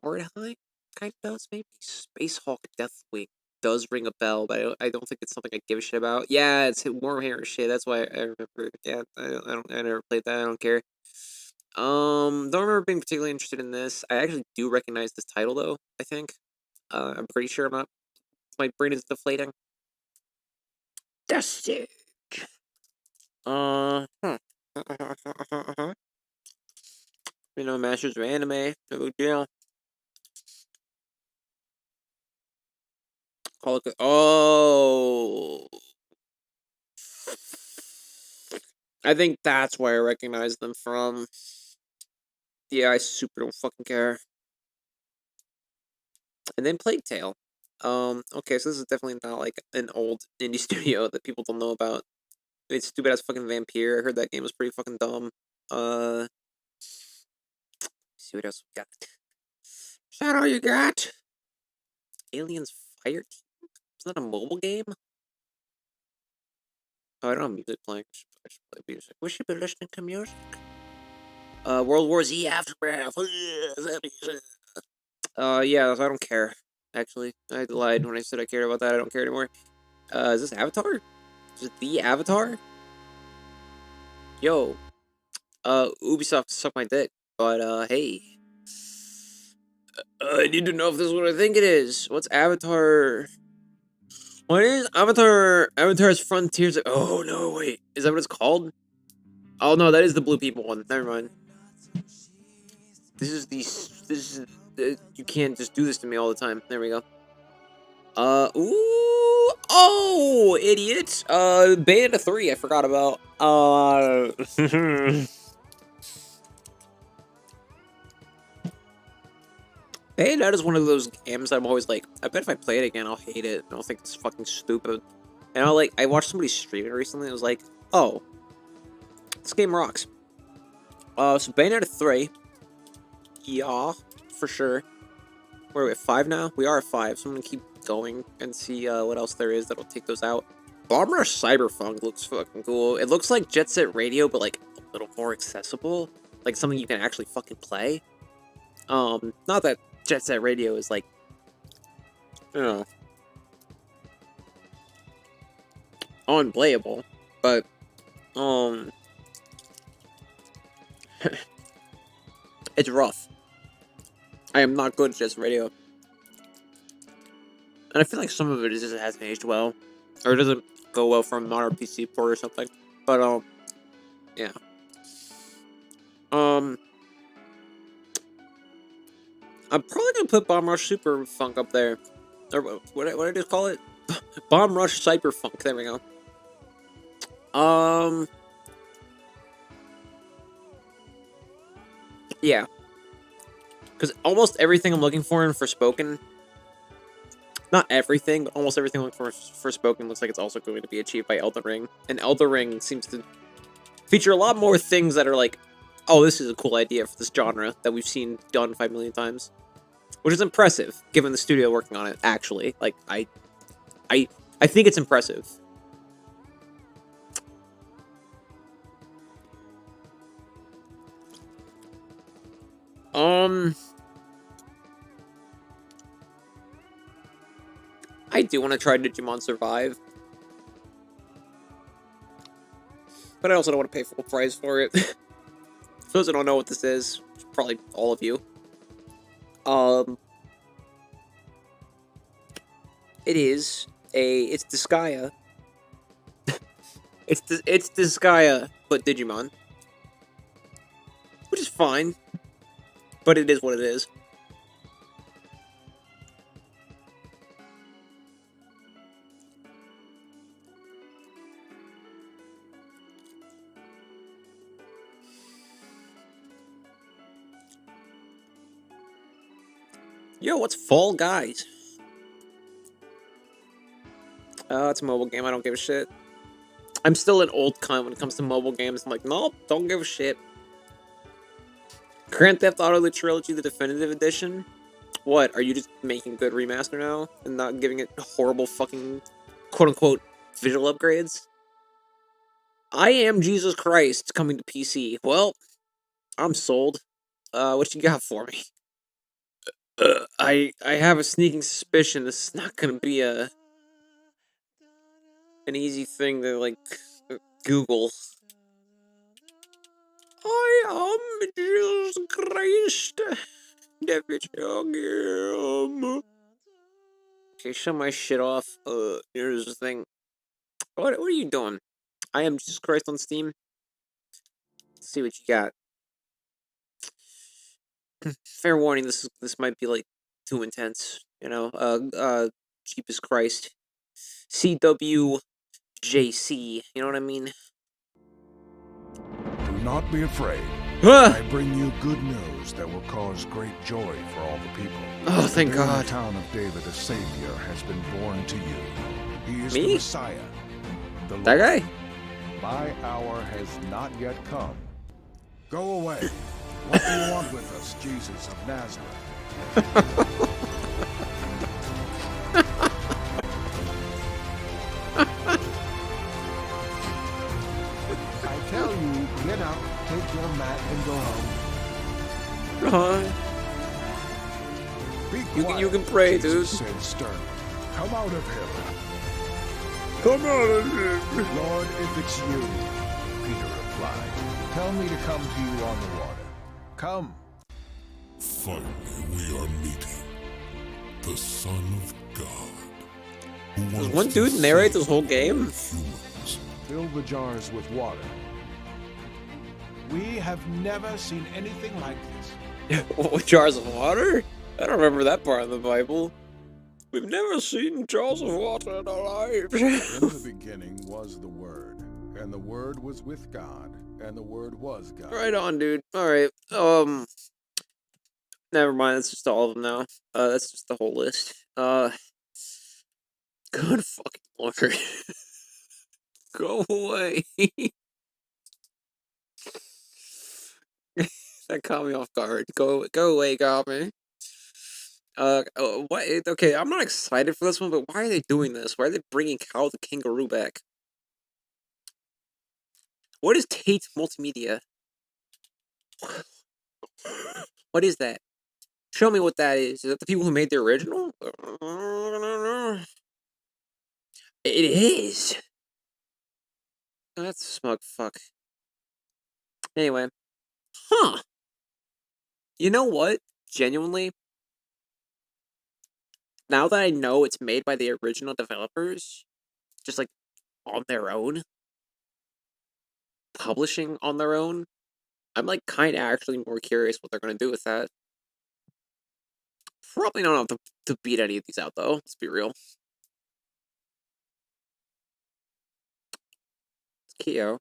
A: Mordheim? Kind of does, maybe. Space Hawk Deathwing does ring a bell, but I don't think it's something I give a shit about. Yeah, it's Warhammer shit. That's why I remember. Yeah, I never played that. I don't care. Don't remember being particularly interested in this. I actually do recognize this title though. I think. I'm pretty sure I'm not. My brain is deflating. The Siege. Huh. Masters of Anime. No big deal. Call it. Oh. I think that's where I recognize them from. Yeah, I super don't fucking care. And then Plague Tale. Okay, so this is definitely not like an old indie studio that people don't know about. It's stupid as fucking Vampire. I heard that game was pretty fucking dumb. See what else we got. Is that all you got? Aliens Fire Team? Is that a mobile game? Oh, I don't have music playing. I should play music. We should be listening to music. World War Z Aftermath. Yeah, I don't care. Actually, I lied when I said I cared about that. I don't care anymore. Is this Avatar? Is it the Avatar? Yo. Ubisoft suck my dick. But, hey. I need to know if this is what I think it is. What's Avatar? What is Avatar? Avatar's Frontiers. Oh, no, wait. Is that what it's called? Oh, no, that is the Blue People one. Never mind. This is you can't just do this to me all the time. There we go. Ooh, oh, idiot. Bayonetta 3, I forgot about. Bayonetta is one of those games I'm always like, I bet if I play it again, I'll hate it. I'll think it's fucking stupid. And I watched somebody stream it recently, and I was like, oh, this game rocks. So Bayonetta 3. Yeah, for sure. Where are we at 5 now? We are at 5, so I'm gonna keep going and see what else there is that'll take those out. Bomber Cyberpunk looks fucking cool. It looks like Jet Set Radio, but like a little more accessible. Like something you can actually fucking play. Not that Jet Set Radio is like, you know, unplayable, but it's rough. I am not good at Jet Set Radio. And I feel like some of it just hasn't aged well. Or it doesn't go well for a modern PC port or something. But, Yeah. I'm probably gonna put Bomb Rush Super Funk up there. Or what did I just call it? Bomb Rush Cyber Funk. There we go. Yeah. Because almost everything I'm looking for in Forspoken, not everything, but almost everything I'm looking for Forspoken looks like it's also going to be achieved by Elden Ring. And Elden Ring seems to feature a lot more things that are like, oh, this is a cool idea for this genre that we've seen done 5 million times. Which is impressive, given the studio working on it, actually. Like, I think it's impressive. I do want to try Digimon Survive. But I also don't want to pay full price for it. For those that don't know what this is, probably all of you. It's Disgaea. it's Disgaea, but Digimon. Which is fine. But it is what it is. Yo, what's Fall Guys? It's a mobile game. I don't give a shit. I'm still an old cunt when it comes to mobile games. I'm like, nope, don't give a shit. Grand Theft Auto the Trilogy, the Definitive Edition? What, are you just making a good remaster now? And not giving it horrible fucking quote-unquote visual upgrades? I Am Jesus Christ coming to PC. Well, I'm sold. What you got for me? I have a sneaking suspicion this is not gonna be an easy thing to, like, Google. I am Jesus Christ. Okay, shut my shit off. Here's the thing. What are you doing? I Am Jesus Christ on Steam. Let's see what you got. Fair warning, this might be like too intense, you know. Jeepus Christ. CWJC, you know what I mean?
C: Do not be afraid.
A: Ah!
C: I bring you good news that will cause great joy for all the people.
A: Oh, thank
C: Today
A: God.
C: In the town of David, a savior has been born to you. He is
A: Me?
C: the Messiah. The
A: That
C: Lord.
A: guy?
C: My hour has not yet come. Go away. What do you want with us, Jesus of Nazareth? I tell you, get up, take your mat, and go home. Be quiet,
A: You can pray,
C: Jesus
A: dude.
C: said sternly. Come out of him.
A: Come on.
C: Lord, if it's you, Peter replied, tell me to come to you on the water. Come.
D: Finally, we are meeting. The Son of God.
A: Does one dude narrate this whole game?
D: Humans.
C: Fill the jars with water. We have never seen anything like this.
A: Jars of water? I don't remember that part of the Bible. We've never seen jars of water in our lives.
C: In the beginning was the Word, and the Word was with God, and the Word was God.
A: Right on, dude. Alright, never mind, that's just all of them now. That's just the whole list. Good fucking lord. Go away. That caught me off guard. Go away, got me. What? Okay, I'm not excited for this one, but why are they doing this? Why are they bringing Kao the Kangaroo back? What is Tate Multimedia? What is that? Show me what that is. Is that the people who made the original? It is. Oh, that's a smug fuck. Anyway. Huh. You know what? Genuinely, now that I know it's made by the original developers, just like on their own, publishing on their own, I'm like kind of actually more curious what they're gonna do with that. Probably not enough to beat any of these out though. Let's be real. It's KO.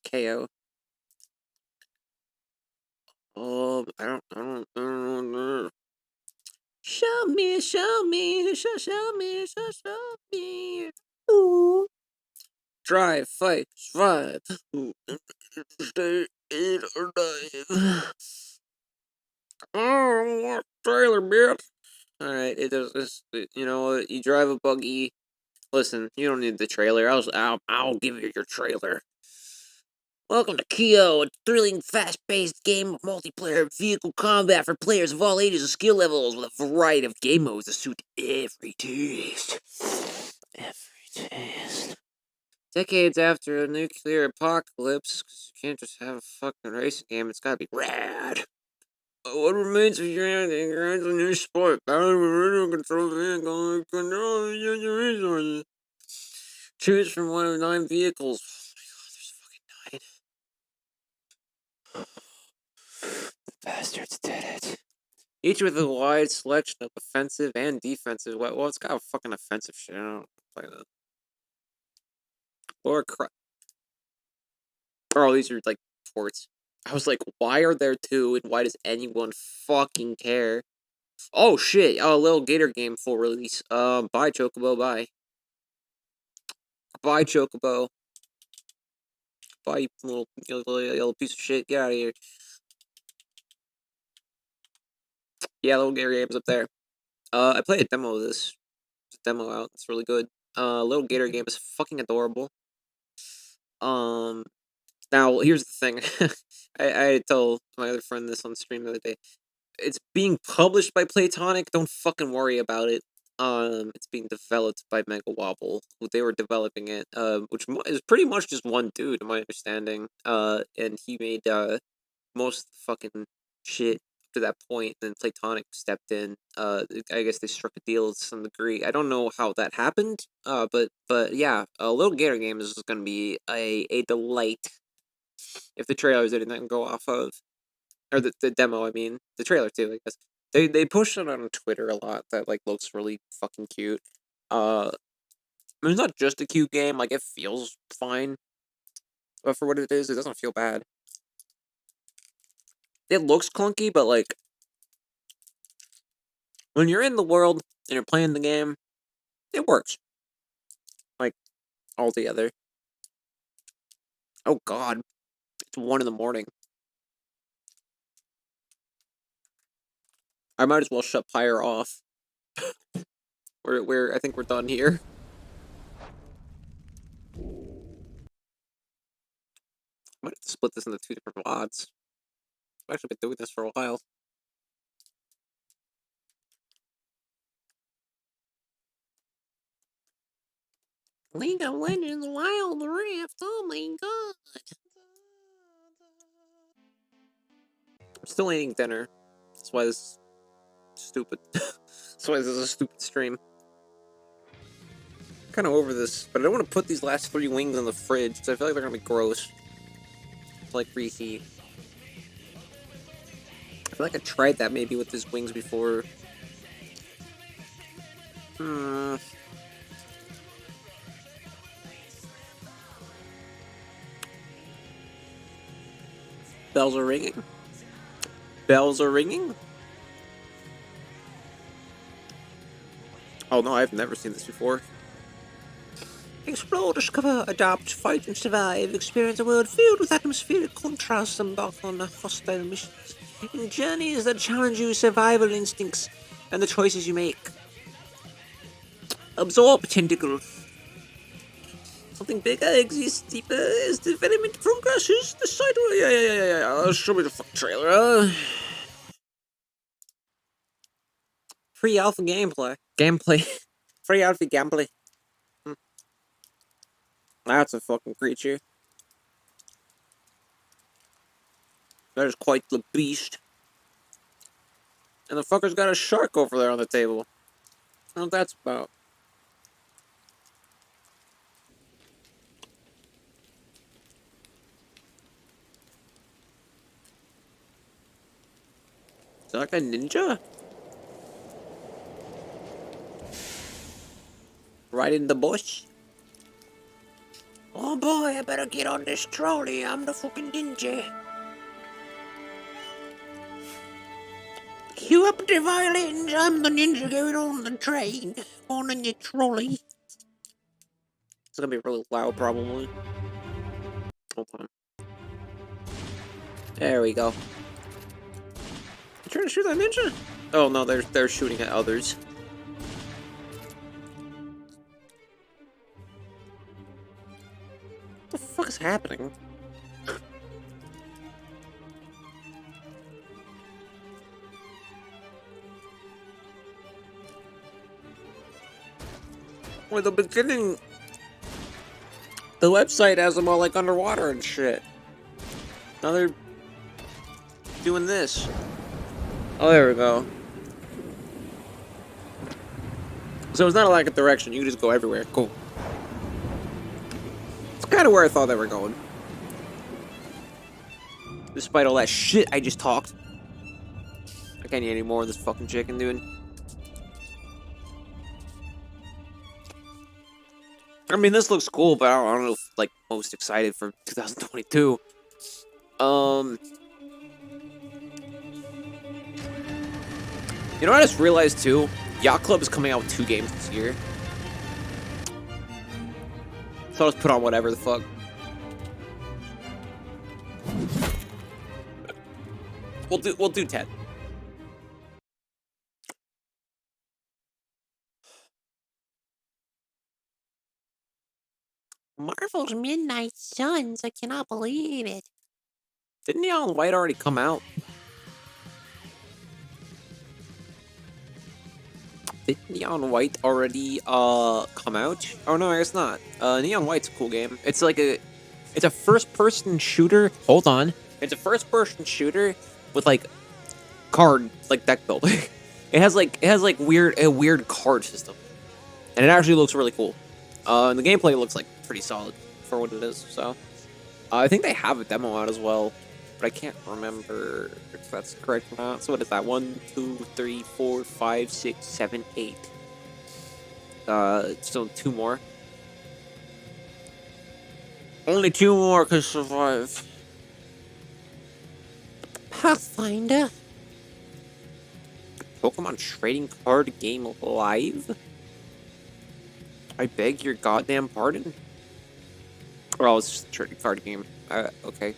A: KO. I don't know. Show me, show me, show me, show me. Ooh. Drive, fight, survive. Stay in or die. Oh, what trailer, bitch. Alright, it does this. You know, you drive a buggy. Listen, you don't need the trailer. I'll give you your trailer. Welcome to Kyo, a thrilling, fast-paced game of multiplayer vehicle combat for players of all ages and skill levels, with a variety of game modes to suit every taste. Every taste. Decades after a nuclear apocalypse, because you can't just have a fucking racing game, it's gotta be rad. What remains of humanity grants a new sport, powered with radio control vehicle, control your resources. Choose from one of 9 vehicles. Oh my god, there's fucking 9. The bastards did it. Each with a wide selection of offensive and defensive. Well, it's got a fucking offensive shit. I don't play that. Or oh, these are like ports. I was like, why are there 2 and why does anyone fucking care? Oh shit! Oh, little Gator game full release. Bye Chocobo. Bye. Bye Chocobo. Bye, you little yellow piece of shit. Get out of here. Yeah, little Gator game's up there. I played a demo of this. There's a demo out. It's really good. Little Gator game is fucking adorable. Now here's the thing. I told my other friend this on stream the other day. It's being published by Playtonic. Don't fucking worry about it. It's being developed by Mega Wobble. They were developing it. Which is pretty much just one dude, to my understanding. And he made most of the fucking shit to that point. Then Playtonic stepped in. I guess they struck a deal to some degree. I don't know how that happened. But yeah, a Little Gator game is gonna be a delight. If the trailers didn't go off of, or the demo, I mean, the trailer too, I guess. They push it on Twitter a lot. That like looks really fucking cute. It's not just a cute game. Like it feels fine, but for what it is, it doesn't feel bad. It looks clunky, but like when you're in the world and you're playing the game, it works. Like all together. Oh God, it's 1 in the morning. I might as well shut Pyre off. I think we're done here. I might have to split this into 2 different VODs. I've actually been doing this for a while. League of Legends Wild Rift, oh my god. I'm still eating dinner. That's why this is stupid. That's why this is a stupid stream. I'm kind of over this, but I don't want to put these last 3 wings in the fridge, because I feel like they're going to be gross. It's like reheat. I feel like I tried that maybe with these wings before. Bells are ringing. Bells are ringing? Oh no, I've never seen this before. Explore, discover, adapt, fight, and survive. Experience a world filled with atmospheric contrasts and embark on hostile missions. In journeys that challenge your survival instincts and the choices you make. Absorb tentacle. Something bigger exists deeper as development progresses. The site will. Yeah. Show me the fucking trailer. Free alpha gameplay. Free alpha gameplay. That's a fucking creature. That is quite the beast. And the fucker's got a shark over there on the table. I don't know what that's about. Is that like a ninja? Right in the bush? Oh boy, I better get on this trolley. I'm the fucking ninja. Cue up the violins. I'm the ninja going on the train. On the trolley. It's gonna be really loud, probably. Hold on. There we go. You trying to shoot that ninja? Oh no, they're shooting at others. What the fuck is happening? Well, the beginning, the website has them all like underwater and shit. Now they're doing this. Oh, there we go. So it's not a lack of direction. You can just go everywhere. Cool. It's kind of where I thought they were going. Despite all that shit I just talked. I can't eat any more of this fucking chicken, dude. I mean, this looks cool, but I don't know if, like, most excited for 2022. You know what I just realized, too? Yacht Club is coming out with 2 games this year. So I'll just put on whatever the fuck. We'll do 10. Marvel's Midnight Suns, I cannot believe it. Didn't Neon White already come out? Did Neon White already come out? Oh no, I guess not. Neon White's a cool game. It's like it's a first-person shooter. Hold on. It's a first-person shooter with like deck building. It has like weird card system. And it actually looks really cool. And the gameplay looks like pretty solid for what it is. So I think they have a demo out as well, but I can't remember if that's correct or not. So what is that? 1, 2, 3, 4, 5, 6, 7, 8. Still 2 more. Only 2 more could survive. Pathfinder. Pokemon trading card game live? I beg your goddamn pardon? Oh, it's just a trading card game. Okay.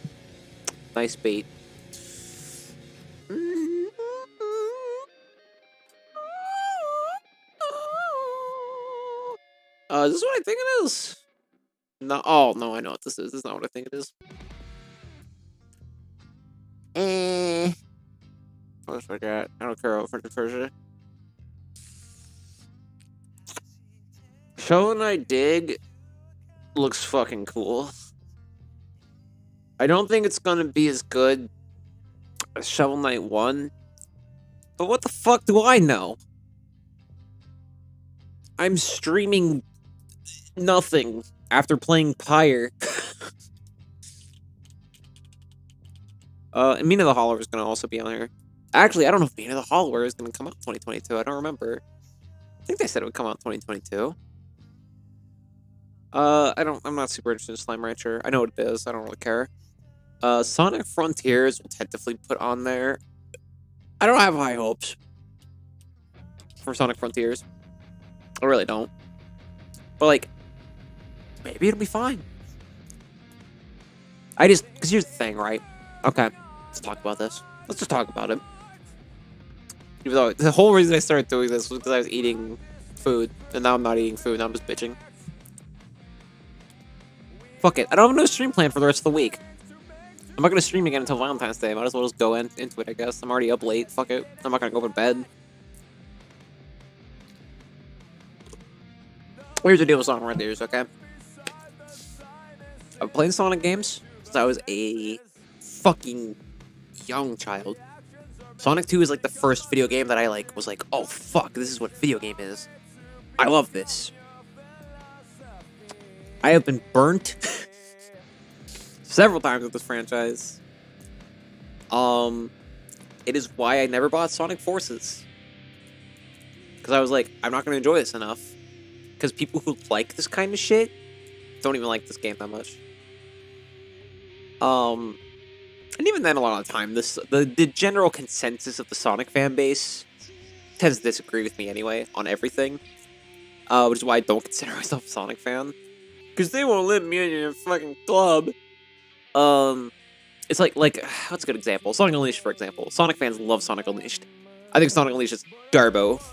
A: Nice bait. Is this what I think it is? No. Oh, no, I know what this is. This is not what I think it is. What else I got? I don't care about French Persia. Shovel Knight Dig looks fucking cool. I don't think it's gonna be as good as Shovel Knight 1. But what the fuck do I know? I'm streaming nothing after playing Pyre. And Mina the Hollower is gonna also be on here. Actually, I don't know if Mina the Hollower is gonna come out in 2022. I don't remember. I think they said it would come out in 2022. I'm not super interested in Slime Rancher. I know what it is. I don't really care. Sonic Frontiers will tentatively put on there. I don't have high hopes for Sonic Frontiers. I really don't. But, like, maybe it'll be fine. Because here's the thing, right? Okay, let's talk about this. Let's just talk about it. Even though the whole reason I started doing this was because I was eating food, and now I'm not eating food, now I'm just bitching. Fuck it, I don't have no stream plan for the rest of the week. I'm not gonna stream again until Valentine's Day. Might as well just go into it, I guess. I'm already up late, fuck it. I'm not gonna go to bed. Here's the deal with Sonic Frontiers, okay? I've been playing Sonic games since I was a fucking young child. Sonic 2 is like the first video game that I was like, oh fuck, this is what video game is. I love this. I have been burnt several times with this franchise. it is why I never bought Sonic Forces. Because I was like, I'm not going to enjoy this enough. Because people who like this kind of shit don't even like this game that much. And even then, a lot of the time, the general consensus of the Sonic fan base tends to disagree with me anyway on everything. Which is why I don't consider myself a Sonic fan. Because they won't let me in your fucking club. It's like, what's a good example? Sonic Unleashed, for example. Sonic fans love Sonic Unleashed. I think Sonic Unleashed is garbo.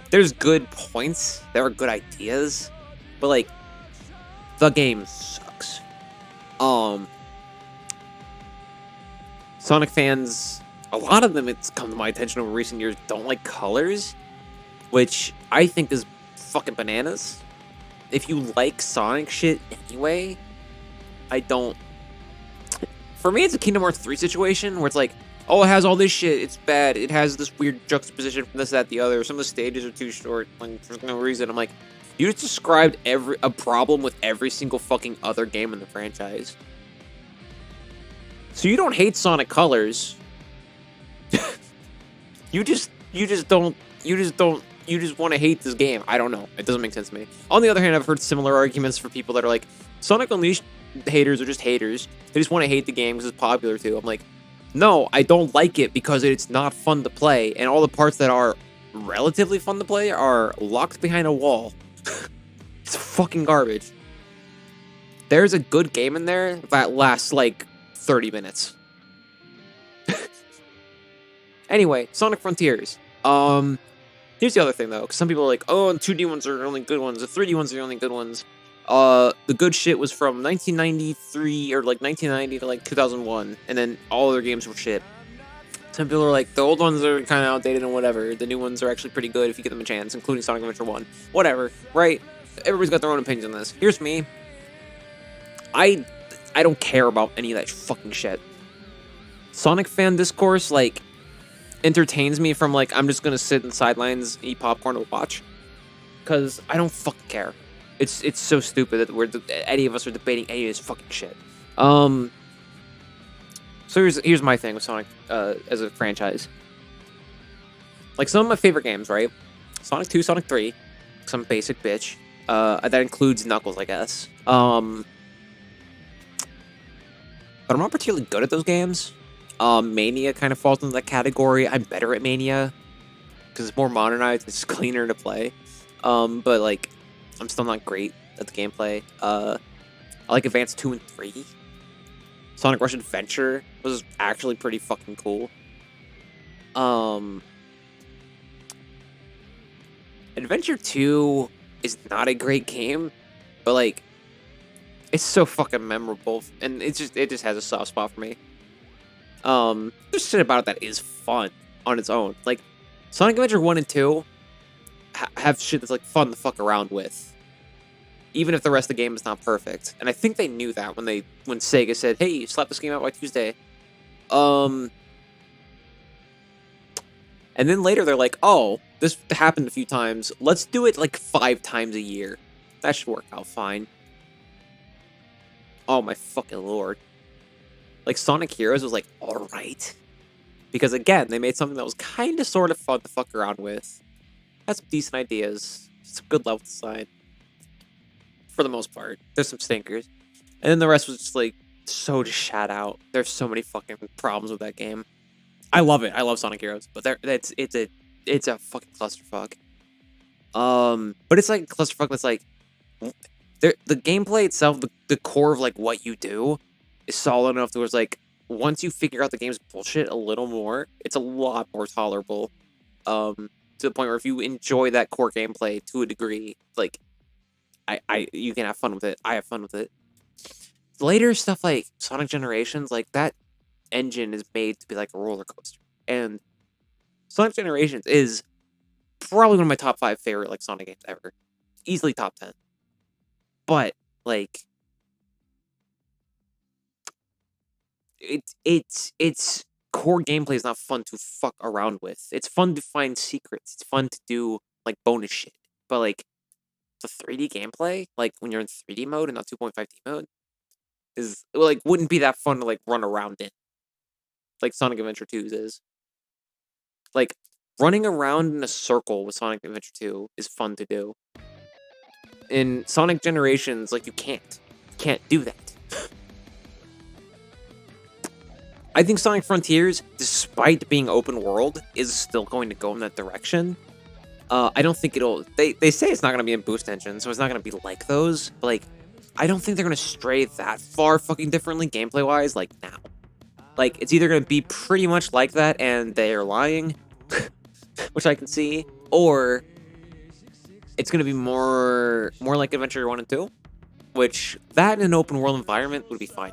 A: There's good points. There are good ideas. But, like, the game sucks. Sonic fans, a lot of them, it's come to my attention over recent years, don't like colors, which I think is fucking bananas. If you like Sonic shit anyway, I don't. For me, it's a Kingdom Hearts 3 situation where it's like, oh, it has all this shit, it's bad, it has this weird juxtaposition from this, that, the other, some of the stages are too short, like, for no reason. I'm like, you just described a problem with every single fucking other game in the franchise. So you don't hate Sonic Colors. you just want to hate this game. I don't know. It doesn't make sense to me. On the other hand, I've heard similar arguments for people that are like, Sonic Unleashed haters are just haters. They just want to hate the game because it's popular too. I'm like, no, I don't like it because it's not fun to play, and all the parts that are relatively fun to play are locked behind a wall. It's fucking garbage. There's a good game in there that lasts like 30 minutes. Anyway, Sonic Frontiers. Here's the other thing though, because some people are like, oh, the 2D ones are the only good ones, the 3D ones are the only good ones. The good shit was from 1993 or like 1990 to like 2001, and then all other games were shit. Some people are like, the old ones are kind of outdated and whatever. The new ones are actually pretty good if you give them a chance, including Sonic Adventure 1. Whatever, right? Everybody's got their own opinions on this. Here's me. I don't care about any of that fucking shit. Sonic fan discourse, like, entertains me from, like, I'm just gonna sit in the sidelines, eat popcorn, and watch. Because I don't fucking care. It's so stupid that any of us are debating any of this fucking shit. So here's my thing with Sonic as a franchise. Like, some of my favorite games, right? Sonic 2, Sonic 3, some basic bitch. That includes Knuckles, I guess. But I'm not particularly good at those games. Mania kind of falls into that category. I'm better at Mania because it's more modernized, it's cleaner to play. But like, I'm still not great at the gameplay. I like Advance 2 and 3. Sonic Rush Adventure was actually pretty fucking cool. Adventure 2 is not a great game, but like, it's so fucking memorable, and it just has a soft spot for me. There's shit about it that is fun on its own. Like, Sonic Adventure 1 and 2 have shit that's like fun to fuck around with, even if the rest of the game is not perfect. And I think they knew that when Sega said, "Hey, slap this game out by Tuesday." And then later they're like, "Oh, this happened a few times. Let's do it like 5 times a year. That should work out fine." Oh my fucking lord. Like, Sonic Heroes was like, alright. Because again, they made something that was kind of sort of fun to fuck around with. Had some decent ideas. Some good level design. For the most part. There's some stinkers. And then the rest was just like, so just shat out. There's so many fucking problems with that game. I love it. I love Sonic Heroes. But it's a fucking clusterfuck. But it's like a clusterfuck that's like, the gameplay itself, the core of like what you do is solid enough that it's like, once you figure out the game's bullshit a little more, it's a lot more tolerable. To the point where if you enjoy that core gameplay to a degree, like, you can have fun with it. I have fun with it. Later stuff like Sonic Generations, like, that engine is made to be like a roller coaster. And Sonic Generations is probably one of my top 5 favorite like Sonic games ever. Easily top 10. But like, it's core gameplay is not fun to fuck around with. It's fun to find secrets. It's fun to do like bonus shit. But like, the 3D gameplay, like when you're in 3D mode and not 2.5D mode, is like, wouldn't be that fun to like run around in. Like Sonic Adventure 2's is. Like, running around in a circle with Sonic Adventure 2 is fun to do. In Sonic Generations, like, you can't do that. I think Sonic Frontiers, despite being open world, is still going to go in that direction. I don't think it'll... They say it's not going to be in Boost Engine, so it's not going to be like those. But, like, I don't think they're going to stray that far fucking differently gameplay-wise, like, now. Like, it's either going to be pretty much like that, and they're lying, which I can see, or it's going to be more like Adventure 1 and 2, which, that in an open-world environment would be fine.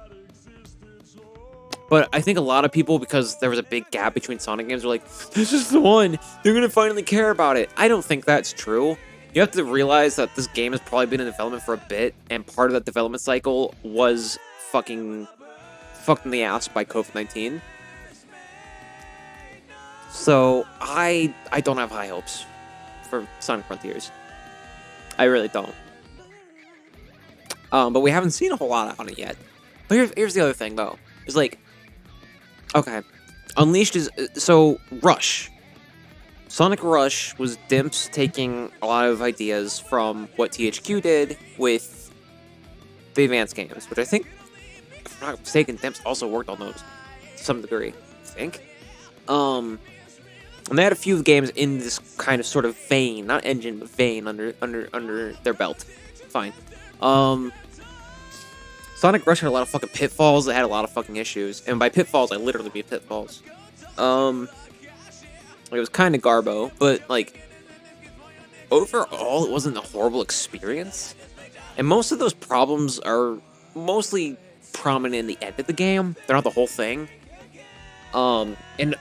A: But I think a lot of people, because there was a big gap between Sonic games, were like, this is the one! They're gonna finally care about it! I don't think that's true. You have to realize that this game has probably been in development for a bit, and part of that development cycle was fucking fucked in the ass by COVID-19. So, I don't have high hopes for Sonic Frontiers. I really don't. But we haven't seen a whole lot on it yet. But here's the other thing, though. It's like, okay, Unleashed is... So, Rush. Sonic Rush was Dimps taking a lot of ideas from what THQ did with the advanced games, which I think, if I'm not mistaken, Dimps also worked on those to some degree, I think. And they had a few games in this kind of sort of vein, not engine, but vein under their belt. Fine. Sonic Rush had a lot of fucking pitfalls that had a lot of fucking issues. And by pitfalls, I literally mean pitfalls. It was kind of garbo, but, like, overall, it wasn't a horrible experience. And most of those problems are mostly prominent in the end of the game. They're not the whole thing. And,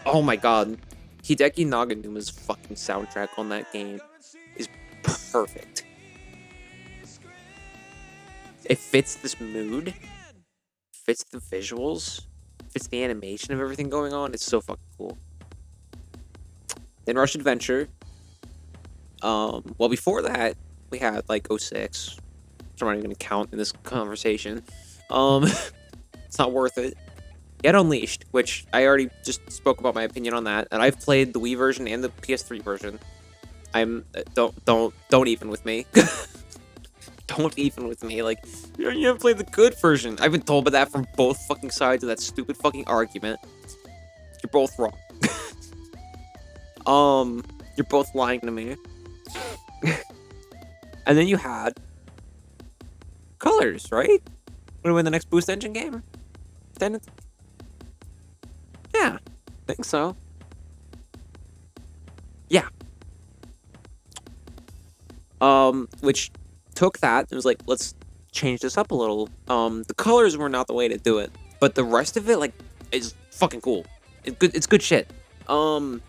A: oh my god, Hideki Naganuma's fucking soundtrack on that game is perfect. It fits this mood, fits the visuals, fits the animation of everything going on. It's so fucking cool. Then Rush Adventure. Well, before that, we had, like, 06, which I'm not even going to count in this conversation. It's not worth it. Get Unleashed, which I already just spoke about my opinion on that, and I've played the Wii version and the PS3 version. Don't even with me. Don't even with me, like, you haven't played the good version. I've been told by that from both fucking sides of that stupid fucking argument. You're both wrong. You're both lying to me. And then you had Colors, right? Would have been the next Boost Engine game? Then yeah, I think so. Yeah. Which took that and was like, let's change this up a little. The colors were not the way to do it, but the rest of it, like, is fucking cool. It's good shit. But,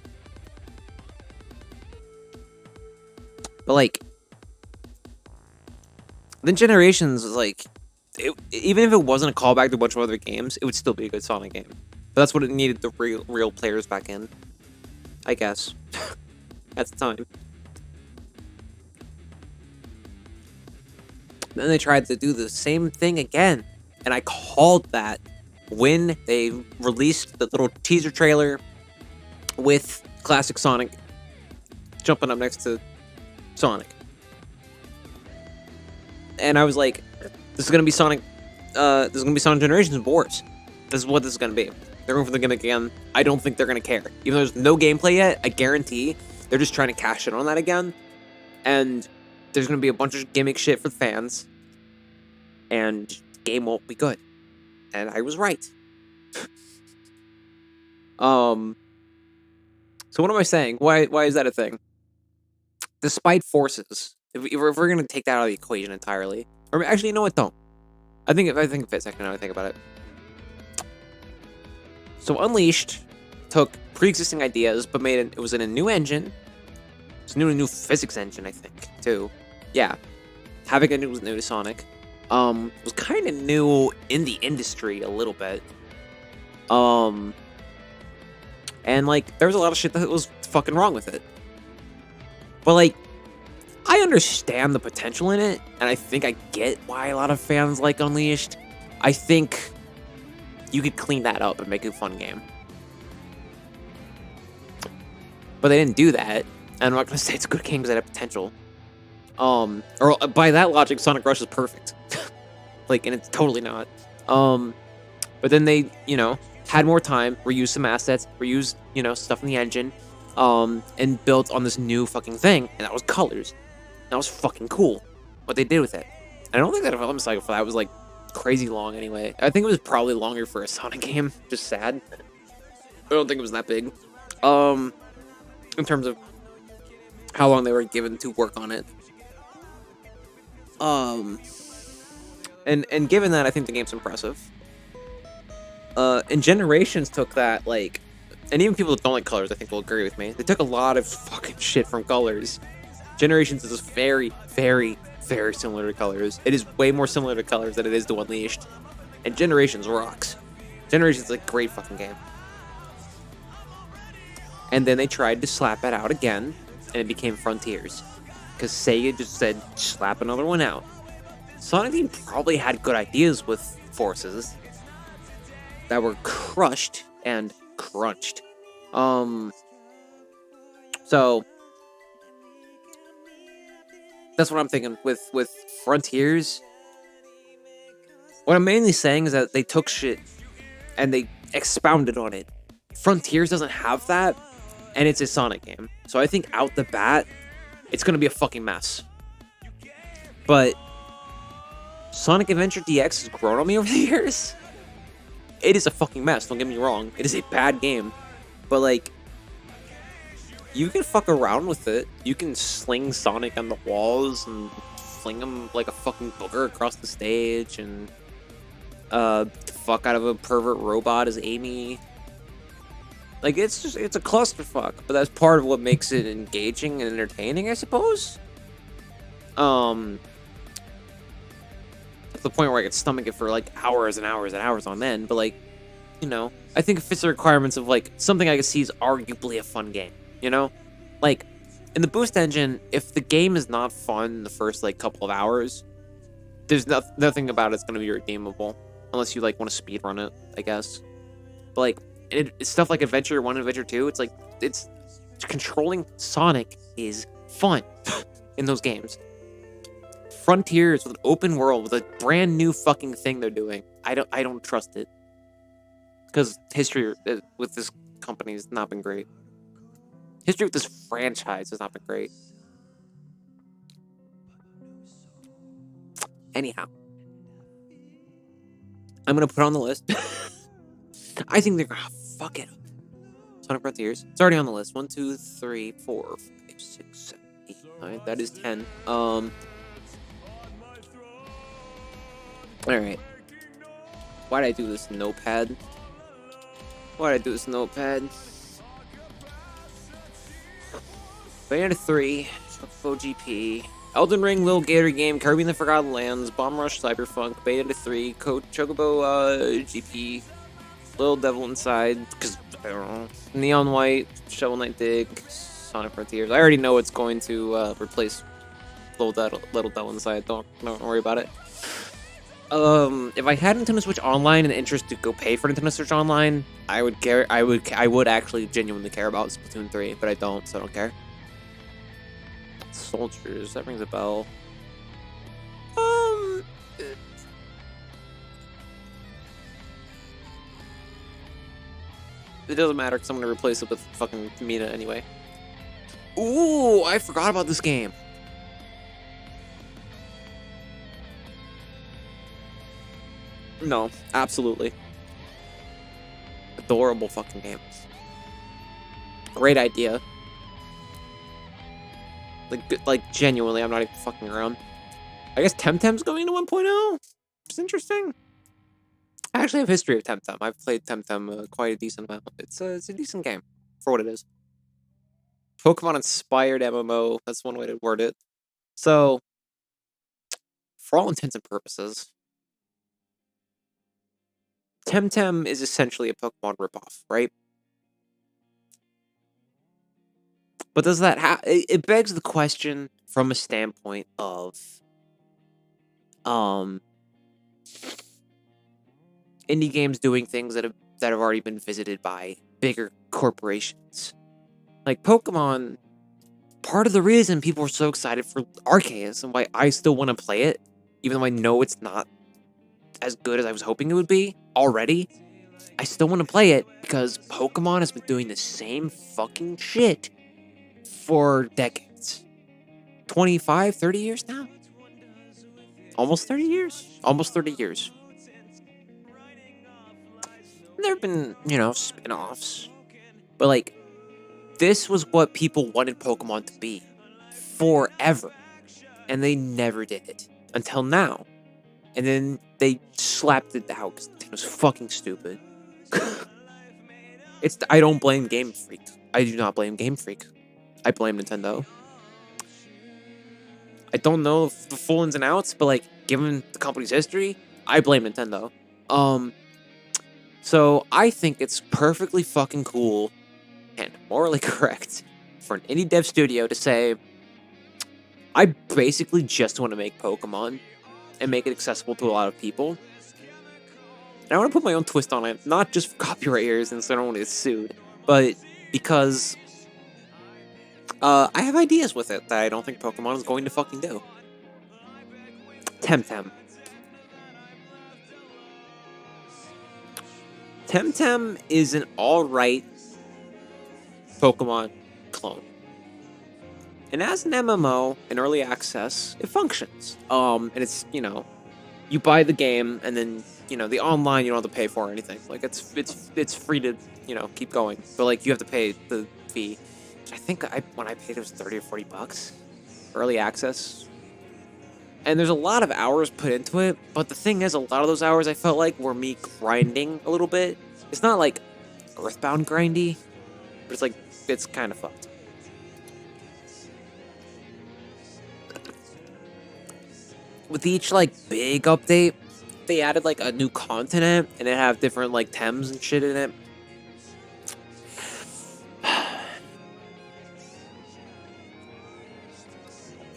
A: like, then Generations was like, even if it wasn't a callback to a bunch of other games, it would still be a good Sonic game. But that's what it needed the real players back in, I guess, at the time. Then they tried to do the same thing again, and I called that when they released the little teaser trailer with classic Sonic jumping up next to Sonic. And I was like, this is gonna be Sonic, this is gonna be Sonic Generations Wars. This is what this is gonna be. They're going for the gimmick again. I don't think they're gonna care. Even though there's no gameplay yet, I guarantee they're just trying to cash in on that again. And there's gonna be a bunch of gimmick shit for the fans. And the game won't be good. And I was right. So what am I saying? Why is that a thing? Despite forces, if we're gonna take that out of the equation entirely, or actually, you know what? Don't. I think it fits. Actually, now I think about it. So Unleashed took pre-existing ideas, but it was in a new engine. It's a new physics engine, I think, too. Yeah, having a new to Sonic. Was kind of new in the industry a little bit. And like, there was a lot of shit that was fucking wrong with it. But like, I understand the potential in it, and I think I get why a lot of fans like Unleashed. I think you could clean that up and make it a fun game. but they didn't do that. And I'm not gonna say it's a good game because it had potential. Or by that logic, Sonic Rush is perfect. Like, and it's totally not. But then they, had more time, reused some assets, reused, stuff in the engine, and built on this new fucking thing, and that was colors. That was fucking cool. What they did with it. I don't think that development cycle for that was like crazy long anyway. I think it was probably longer for a Sonic game. Just sad. I don't think it was that big. In terms of how long they were given to work on it. And given that, I think the game's impressive. And Generations took that, like, and even people that don't like Colors, I think will agree with me. They took a lot of fucking shit from Colors. Generations is very, very, very similar to Colors. It is way more similar to Colors than it is to Unleashed. And Generations rocks. Generations is a great fucking game. And then they tried to slap it out again, and it became Frontiers. Because Sega just said, slap another one out. Sonic Team probably had good ideas with Forces that were crushed and crunched. So that's what I'm thinking with Frontiers. What I'm mainly saying is that they took shit and they expounded on it. Frontiers doesn't have that, and it's a Sonic game. So I think out the bat, it's gonna be a fucking mess. But Sonic Adventure DX has grown on me over the years. It is a fucking mess, don't get me wrong. It is a bad game. But, like, you can fuck around with it. You can sling Sonic on the walls and fling him like a fucking booger across the stage and fuck out of a pervert robot as Amy. Like, it's a clusterfuck, but that's part of what makes it engaging and entertaining, I suppose. To the point where I could stomach it for, like, hours and hours and hours on end, but, like, I think it fits the requirements of, like, something I could see is arguably a fun game, Like, in the Boost engine, if the game is not fun the first, like, couple of hours, there's nothing about it's gonna be redeemable. Unless you, like, want to speedrun it, I guess. But, like, it's stuff like Adventure 1 and Adventure 2, it's like, it's controlling Sonic is fun in those games. Frontiers with an open world with a brand new fucking thing they're doing. I don't trust it. Because history with this company has not been great. History with this franchise has not been great. Anyhow. I'm gonna put it on the list. I think they're gonna fuck it up. Sonic Frontiers. It's already on the list. 1, 2, 3, 4, 5, 6, 7, 8, 9. That is 10. Alright. Why'd I do this notepad? Bayonetta 3, GP, Elden Ring, Little Gator Game, Kirby and the Forgotten Lands, Bomb Rush, Cyberpunk, Bayonetta 3, Chocobo GP, Little Devil Inside, because I don't know, Neon White, Shovel Knight Dig, Sonic Frontiers. I already know it's going to replace Little Devil Inside. Don't worry about it. If I had Nintendo Switch Online and the interest to go pay for Nintendo Switch Online, I would actually genuinely care about Splatoon 3, but I don't, so I don't care. Soldiers, that rings a bell. It doesn't matter because I'm gonna replace it with fucking Mina anyway. Ooh, I forgot about this game. No, absolutely. Adorable fucking game. Great idea. Like genuinely, I'm not even fucking around. I guess Temtem's going to 1.0? It's interesting. I actually have history of Temtem. I've played Temtem quite a decent amount. It's a decent game for what it is. Pokemon-inspired MMO. That's one way to word it. So, for all intents and purposes, Temtem is essentially a Pokemon ripoff, right? But does that it begs the question from a standpoint of indie games doing things that have already been visited by bigger corporations. Like, Pokemon, part of the reason people were so excited for Arceus and why I still want to play it, even though I know it's not as good as I was hoping it would be already, I still want to play it because Pokemon has been doing the same fucking shit for decades. 25, 30 years now? Almost 30 years? Almost 30 years. There have been, spin-offs. But, like, this was what people wanted Pokemon to be. Forever. And they never did it. Until now. And then they slapped it out because it was fucking stupid. I don't blame Game Freak. I do not blame Game Freak. I blame Nintendo. I don't know the full ins and outs, but, like, given the company's history, I blame Nintendo. So I think it's perfectly fucking cool and morally correct for an indie dev studio to say, I basically just want to make Pokemon and make it accessible to a lot of people. And I want to put my own twist on it, not just for copyright reasons, so I don't want to get sued, but because I have ideas with it that I don't think Pokemon is going to fucking do. Temtem. Temtem is an alright Pokemon clone. And as an MMO in early access, it functions. And it's, you buy the game and then, the online you don't have to pay for or anything. Like it's free to, keep going. But like you have to pay the fee. Which I think when I paid it was 30 or 40 bucks. Early access. And there's a lot of hours put into it, but the thing is, a lot of those hours I felt like were me grinding a little bit. It's not like Earthbound grindy, but it's like, it's kind of fucked. With each, like, big update, they added, like, a new continent, and it have different, like, Tems and shit in it.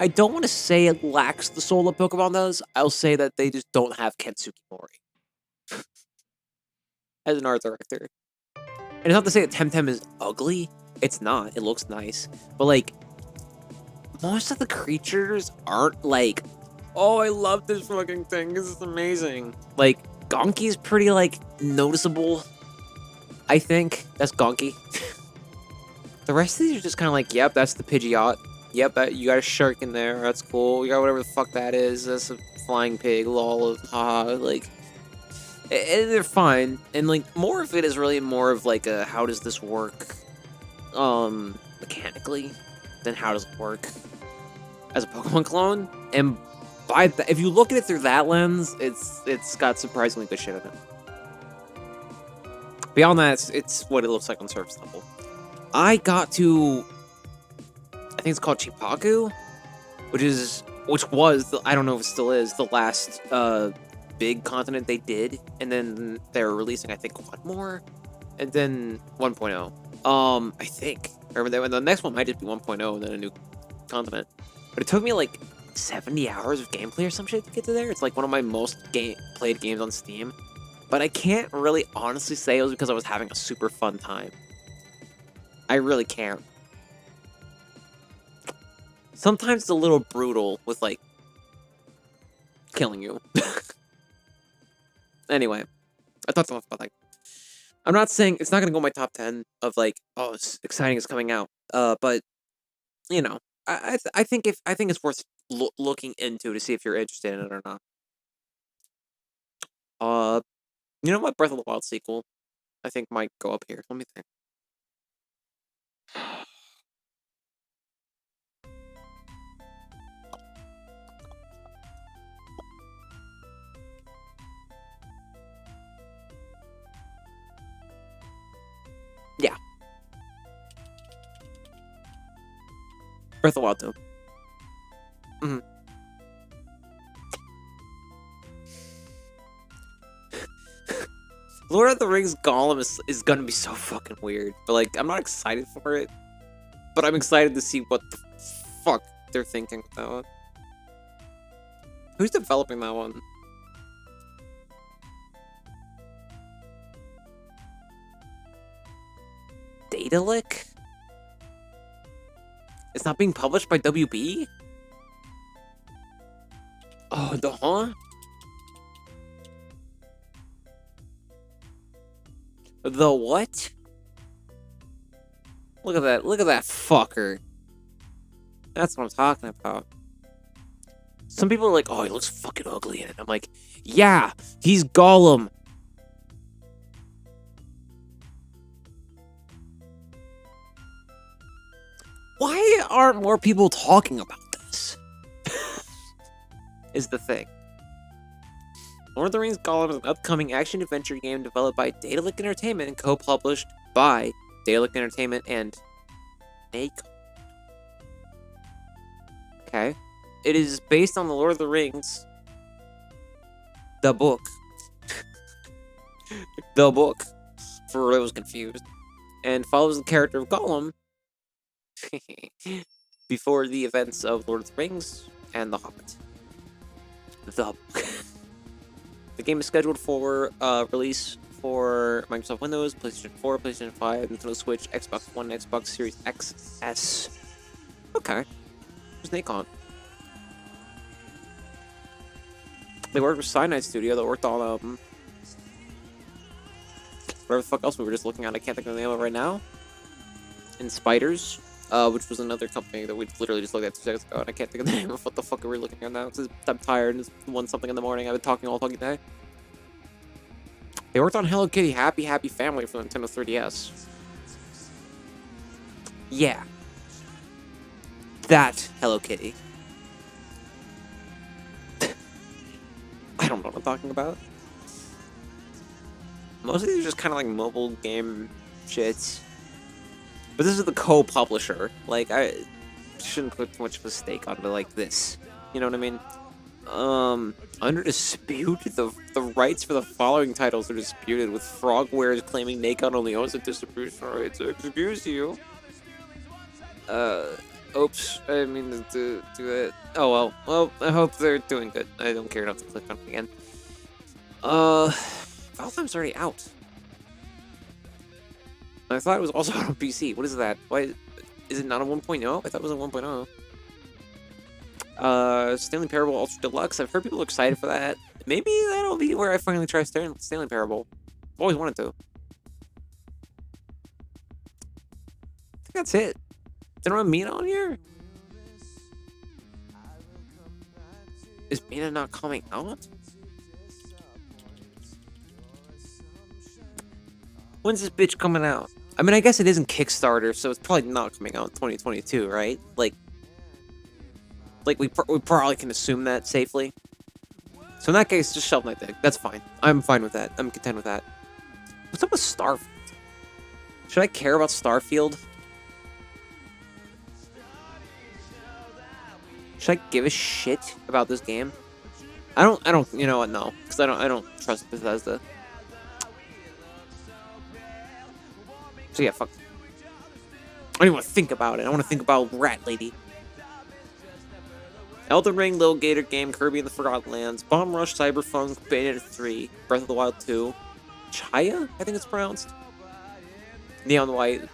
A: I don't want to say it lacks the soul that Pokemon does. I'll say that they just don't have Kensuke Mori as an art director. And it's not to say that Temtem is ugly. It's not. It looks nice. But, like, most of the creatures aren't, like, oh, I love this fucking thing. This is amazing. Like, Gonki's pretty, like, noticeable. I think. That's Gonki. The rest of these are just kind of like, yep, that's the Pidgeot. Yep, you got a shark in there. That's cool. You got whatever the fuck that is. That's a flying pig. Lol. Haha. Like, they're fine. And, like, more of it is really more of, like, a how does this work, mechanically, than how does it work as a Pokemon clone. And if you look at it through that lens, it's got surprisingly good shit in it. Beyond that, it's what it looks like on surface level. I got to, I think it's called Chipaku, which was, I don't know if it still is, the last big continent they did, and then they're releasing, I think, one more, and then 1.0. I think. Or the next one might just be 1.0 and then a new continent. But it took me like 70 hours of gameplay or some shit to get to there. It's like one of my most played games on Steam. But I can't really honestly say it was because I was having a super fun time. I really can't. Sometimes it's a little brutal with, like, killing you. Anyway, I thought about that. I'm not saying it's not gonna go in my top 10 of, like, oh, it's exciting, it's coming out. But you know, I think it's worth looking into to see if you're interested in it or not. You know what? Breath of the Wild sequel, I think might go up here. Let me think. Yeah. Breath of the Wild 2. Mm-hmm. Lord of the Rings Gollum is gonna be so fucking weird. But, like, I'm not excited for it. But I'm excited to see what the fuck they're thinking with that one. Who's developing that one? Datalic? It's not being published by WB? Oh, huh? The what? Look at that fucker. That's what I'm talking about. Some people are like, oh, he looks fucking ugly in it. I'm like, yeah, he's Gollum. Why aren't more people talking about this? Is the thing. Lord of the Rings Gollum is an upcoming action-adventure game developed by Daedalic Entertainment and co-published by Daedalic Entertainment and Nacon. Okay. It is based on the Lord of the Rings, the book. The book. For I was confused. And follows the character of Gollum before the events of Lord of the Rings and The Hobbit. The book. The game is scheduled for release for Microsoft Windows, PlayStation 4, PlayStation 5, Nintendo Switch, Xbox One, Xbox Series XS. Okay. Who's Nacon? They worked with Cyanide Studio that worked on whatever the fuck else we were just looking at. I can't think of the name of it right now. And Spiders, which was another company that we literally just looked at 2 seconds ago, and I can't think of the name of what the fuck we're looking at now because I'm tired and it's 1 something in the morning. I've been talking all fucking day. They worked on Hello Kitty Happy Happy Family for the Nintendo 3DS. Yeah. That Hello Kitty. I don't know what I'm talking about. Most of these are just kind of like mobile game shits. But this is the co-publisher. Like, I shouldn't put too much of a stake onto like this. You know what I mean? Under dispute, the rights for the following titles are disputed, with Frogwares claiming Nacon only owns the distribution rights. Excuse you. Oops, I didn't mean to do that. Oh well. Well, I hope they're doing good. I don't care enough to click on it again. Valheim's already out. I thought it was also out on PC. What is that? Why is it not a 1.0? I thought it was a 1.0. Stanley Parable Ultra Deluxe. I've heard people are excited for that. Maybe that'll be where I finally try Stanley Parable. I've always wanted to. I think that's it. They don't have Mina on here? Is Mina not coming out? When's this bitch coming out? I mean, I guess it isn't Kickstarter, so it's probably not coming out in 2022, right? Like we probably can assume that safely. So in that case, just Shovel Knight Dig. That's fine. I'm fine with that. I'm content with that. What's up with Starfield? Should I care about Starfield? Should I give a shit about this game? I don't, you know what, no. Because I don't trust Bethesda. So yeah, fuck. I don't even want to think about it. I want to think about Rat Lady. Elden Ring, Little Gator Game, Kirby and the Forgotten Lands, Bomb Rush, Cyberpunk, Bayonetta 3, Breath of the Wild 2, Chaya, I think it's pronounced, Neon White,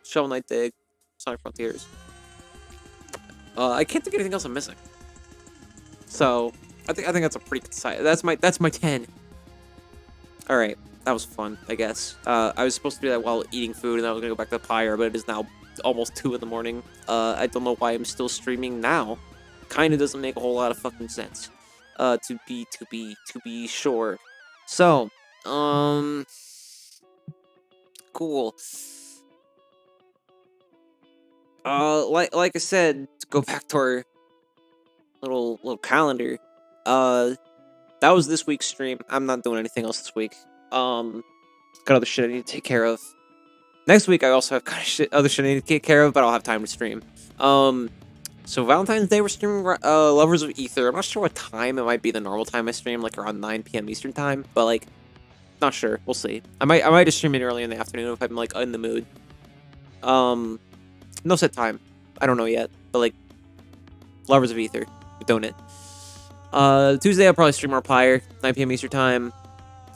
A: Shovel Knight Dig, Sonic Frontiers. I can't think of anything else I'm missing. So I think that's a pretty good that's my 10. All right, that was fun. I guess I was supposed to do that while eating food, and I was gonna go back to the pyre, but it is now almost 2 in the morning. I don't know why I'm still streaming now. Kind of doesn't make a whole lot of fucking sense. To be sure. So, cool. Like I said, to go back to our little calendar. That was this week's stream. I'm not doing anything else this week. Got other shit I need to take care of. Next week I also have other shit I need to take care of, but I'll have time to stream. So Valentine's Day we're streaming Lovers of Ether. I'm not sure what time. It might be the normal time I stream, like around 9 p.m. Eastern time, but like, not sure. We'll see. I might just stream it early in the afternoon if I'm like in the mood. No set time. I don't know yet, but like, Lovers of Ether, we're doing it. Tuesday I'll probably stream Pyre, 9 p.m. Eastern time.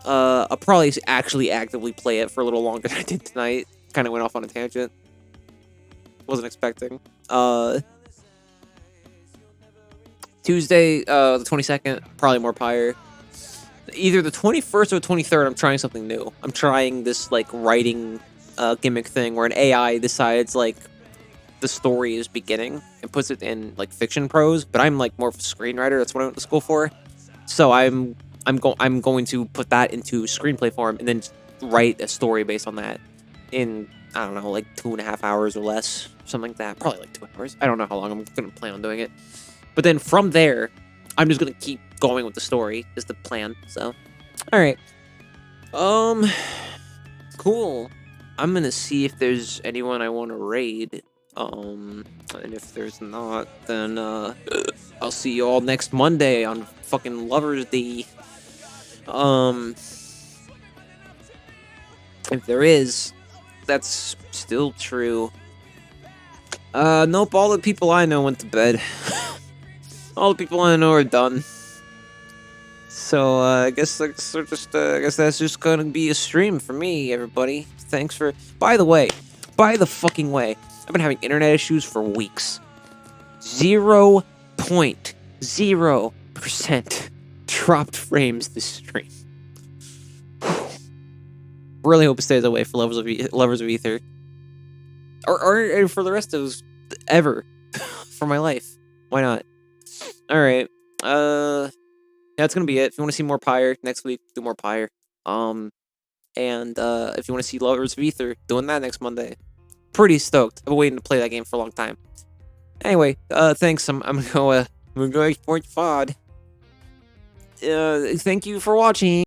A: I'll probably actually actively play it for a little longer than I did tonight. Kind of went off on a tangent. Wasn't expecting. Tuesday, the 22nd, probably more Pyre. Either the 21st or the 23rd, I'm trying something new. I'm trying this, like, writing gimmick thing where an AI decides, like, the story is beginning and puts it in, like, fiction prose, but I'm, like, more of a screenwriter. That's what I went to school for. So I'm going to put that into screenplay form and then write a story based on that in, I don't know, like 2.5 hours or less, something like that. Probably like 2 hours. I don't know how long I'm going to plan on doing it. But then from there, I'm just going to keep going with the story is the plan. So, all right. Cool. I'm going to see if there's anyone I want to raid. And if there's not, then I'll see you all next Monday on fucking Lover's Day. If there is, that's still true. Nope, all the people I know went to bed. All the people I know are done. So, I guess that's just gonna be a stream for me, everybody. Thanks for... By the fucking way, I've been having internet issues for weeks. 0.0% dropped frames this stream. Really hope it stays that way for Lovers of Ether. Or for the rest of ever. For my life. Why not? Alright. Yeah, that's gonna be it. If you want to see more Pyre next week, do more Pyre. And if you want to see Lovers of Ether, doing that next Monday. Pretty stoked. I've been waiting to play that game for a long time. Anyway, thanks. I'm gonna go 45. Thank you for watching.